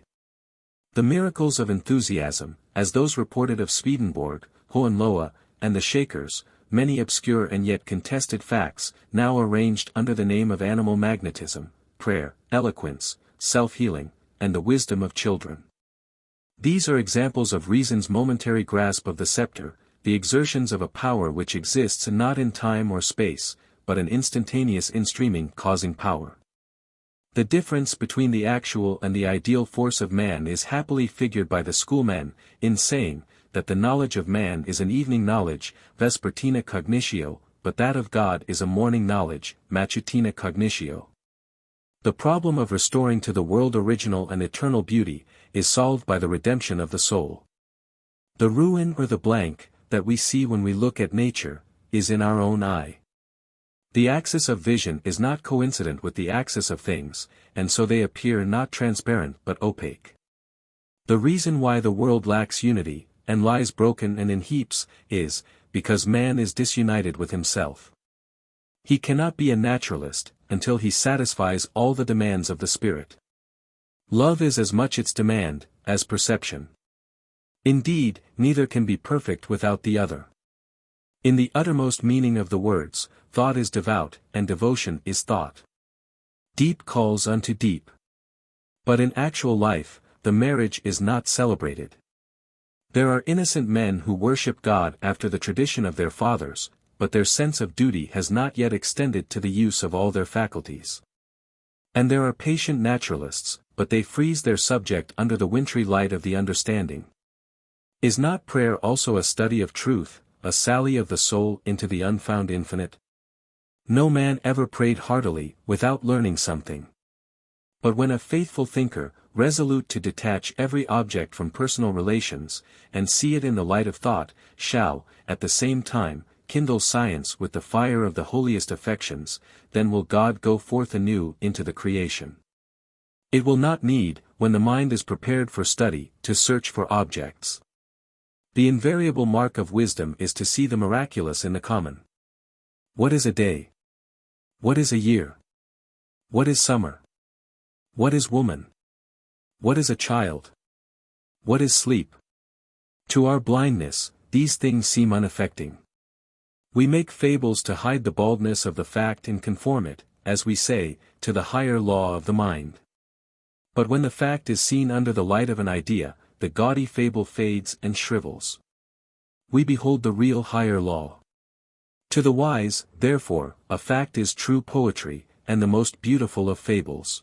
The miracles of enthusiasm, as those reported of Swedenborg, Hohenlohe, and the Shakers, many obscure and yet contested facts, now arranged under the name of animal magnetism, prayer, eloquence, self-healing, and the wisdom of children. These are examples of reason's momentary grasp of the scepter, the exertions of a power which exists not in time or space, but an instantaneous instreaming causing power. The difference between the actual and the ideal force of man is happily figured by the schoolmen, in saying, that the knowledge of man is an evening knowledge, vespertina cognitio, but that of God is a morning knowledge, matutina cognitio. The problem of restoring to the world original and eternal beauty, is solved by the redemption of the soul. The ruin or the blank, that we see when we look at nature, is in our own eye. The axis of vision is not coincident with the axis of things, and so they appear not transparent but opaque. The reason why the world lacks unity, and lies broken and in heaps, is, because man is disunited with himself. He cannot be a naturalist, until he satisfies all the demands of the spirit. Love is as much its demand, as perception. Indeed, neither can be perfect without the other. In the uttermost meaning of the words, thought is devout, and devotion is thought. Deep calls unto deep. But in actual life, the marriage is not celebrated. There are innocent men who worship God after the tradition of their fathers, but their sense of duty has not yet extended to the use of all their faculties. And there are patient naturalists, but they freeze their subject under the wintry light of the understanding. Is not prayer also a study of truth, a sally of the soul into the unfound infinite? No man ever prayed heartily, without learning something. But when a faithful thinker, resolute to detach every object from personal relations, and see it in the light of thought, shall, at the same time, kindle science with the fire of the holiest affections, then will God go forth anew into the creation. It will not need, when the mind is prepared for study, to search for objects. The invariable mark of wisdom is to see the miraculous in the common. What is a day? What is a year? What is summer? What is woman? What is a child? What is sleep? To our blindness, these things seem unaffecting. We make fables to hide the baldness of the fact and conform it, as we say, to the higher law of the mind. But when the fact is seen under the light of an idea, the gaudy fable fades and shrivels. We behold the real higher law. To the wise, therefore, a fact is true poetry, and the most beautiful of fables.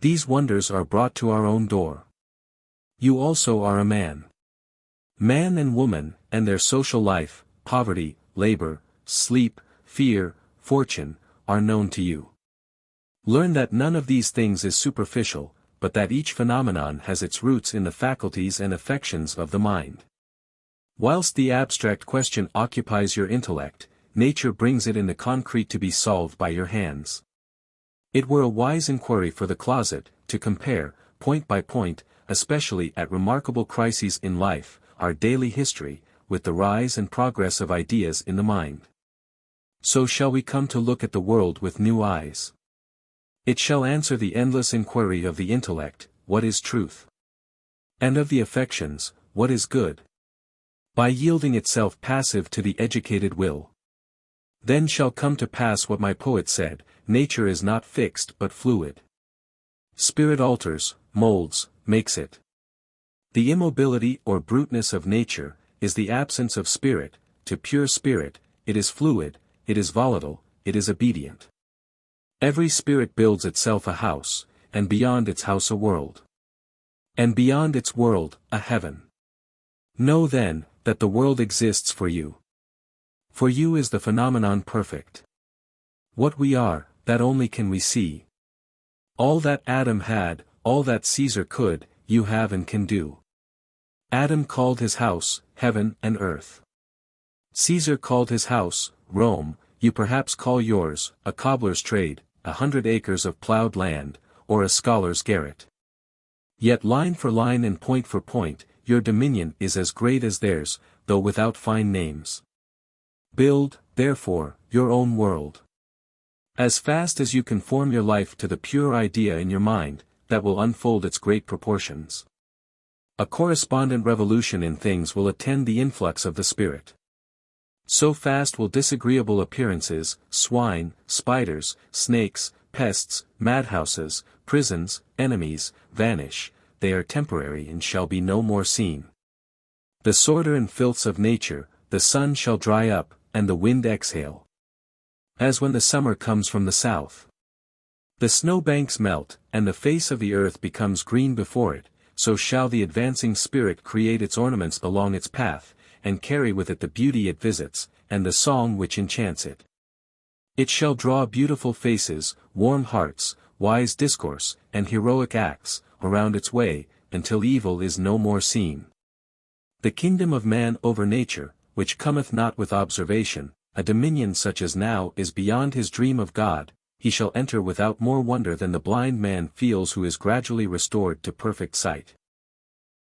These wonders are brought to our own door. You also are a man. Man and woman, and their social life, poverty, labor, sleep, fear, fortune, are known to you. Learn that none of these things is superficial, but that each phenomenon has its roots in the faculties and affections of the mind. Whilst the abstract question occupies your intellect, nature brings it in the concrete to be solved by your hands. It were a wise inquiry for the closet, to compare, point by point, especially at remarkable crises in life, our daily history, with the rise and progress of ideas in the mind. So shall we come to look at the world with new eyes. It shall answer the endless inquiry of the intellect, what is truth? And of the affections, what is good? By yielding itself passive to the educated will. Then shall come to pass what my poet said, nature is not fixed but fluid. Spirit alters, molds, makes it. The immobility or bruteness of nature, is the absence of spirit. To pure spirit, it is fluid, it is volatile, it is obedient. Every spirit builds itself a house, and beyond its house a world. And beyond its world, a heaven. Know then, that the world exists for you. For you is the phenomenon perfect. What we are, that only can we see. All that Adam had, all that Caesar could, you have and can do. Adam called his house, heaven and earth. Caesar called his house, Rome. You perhaps call yours, a cobbler's trade, 100 acres of plowed land, or a scholar's garret. Yet line for line and point for point, your dominion is as great as theirs, though without fine names. Build, therefore, your own world. As fast as you conform your life to the pure idea in your mind, that will unfold its great proportions. A correspondent revolution in things will attend the influx of the Spirit. So fast will disagreeable appearances, swine, spiders, snakes, pests, madhouses, prisons, enemies, vanish, they are temporary and shall be no more seen. The sordor and filths of nature, the sun shall dry up, and the wind exhale. As when the summer comes from the south. The snowbanks melt, and the face of the earth becomes green before it, so shall the advancing Spirit create its ornaments along its path, and carry with it the beauty it visits, and the song which enchants it. It shall draw beautiful faces, warm hearts, wise discourse, and heroic acts, around its way, until evil is no more seen. The kingdom of man over nature, which cometh not with observation, a dominion such as now is beyond his dream of God, he shall enter without more wonder than the blind man feels who is gradually restored to perfect sight.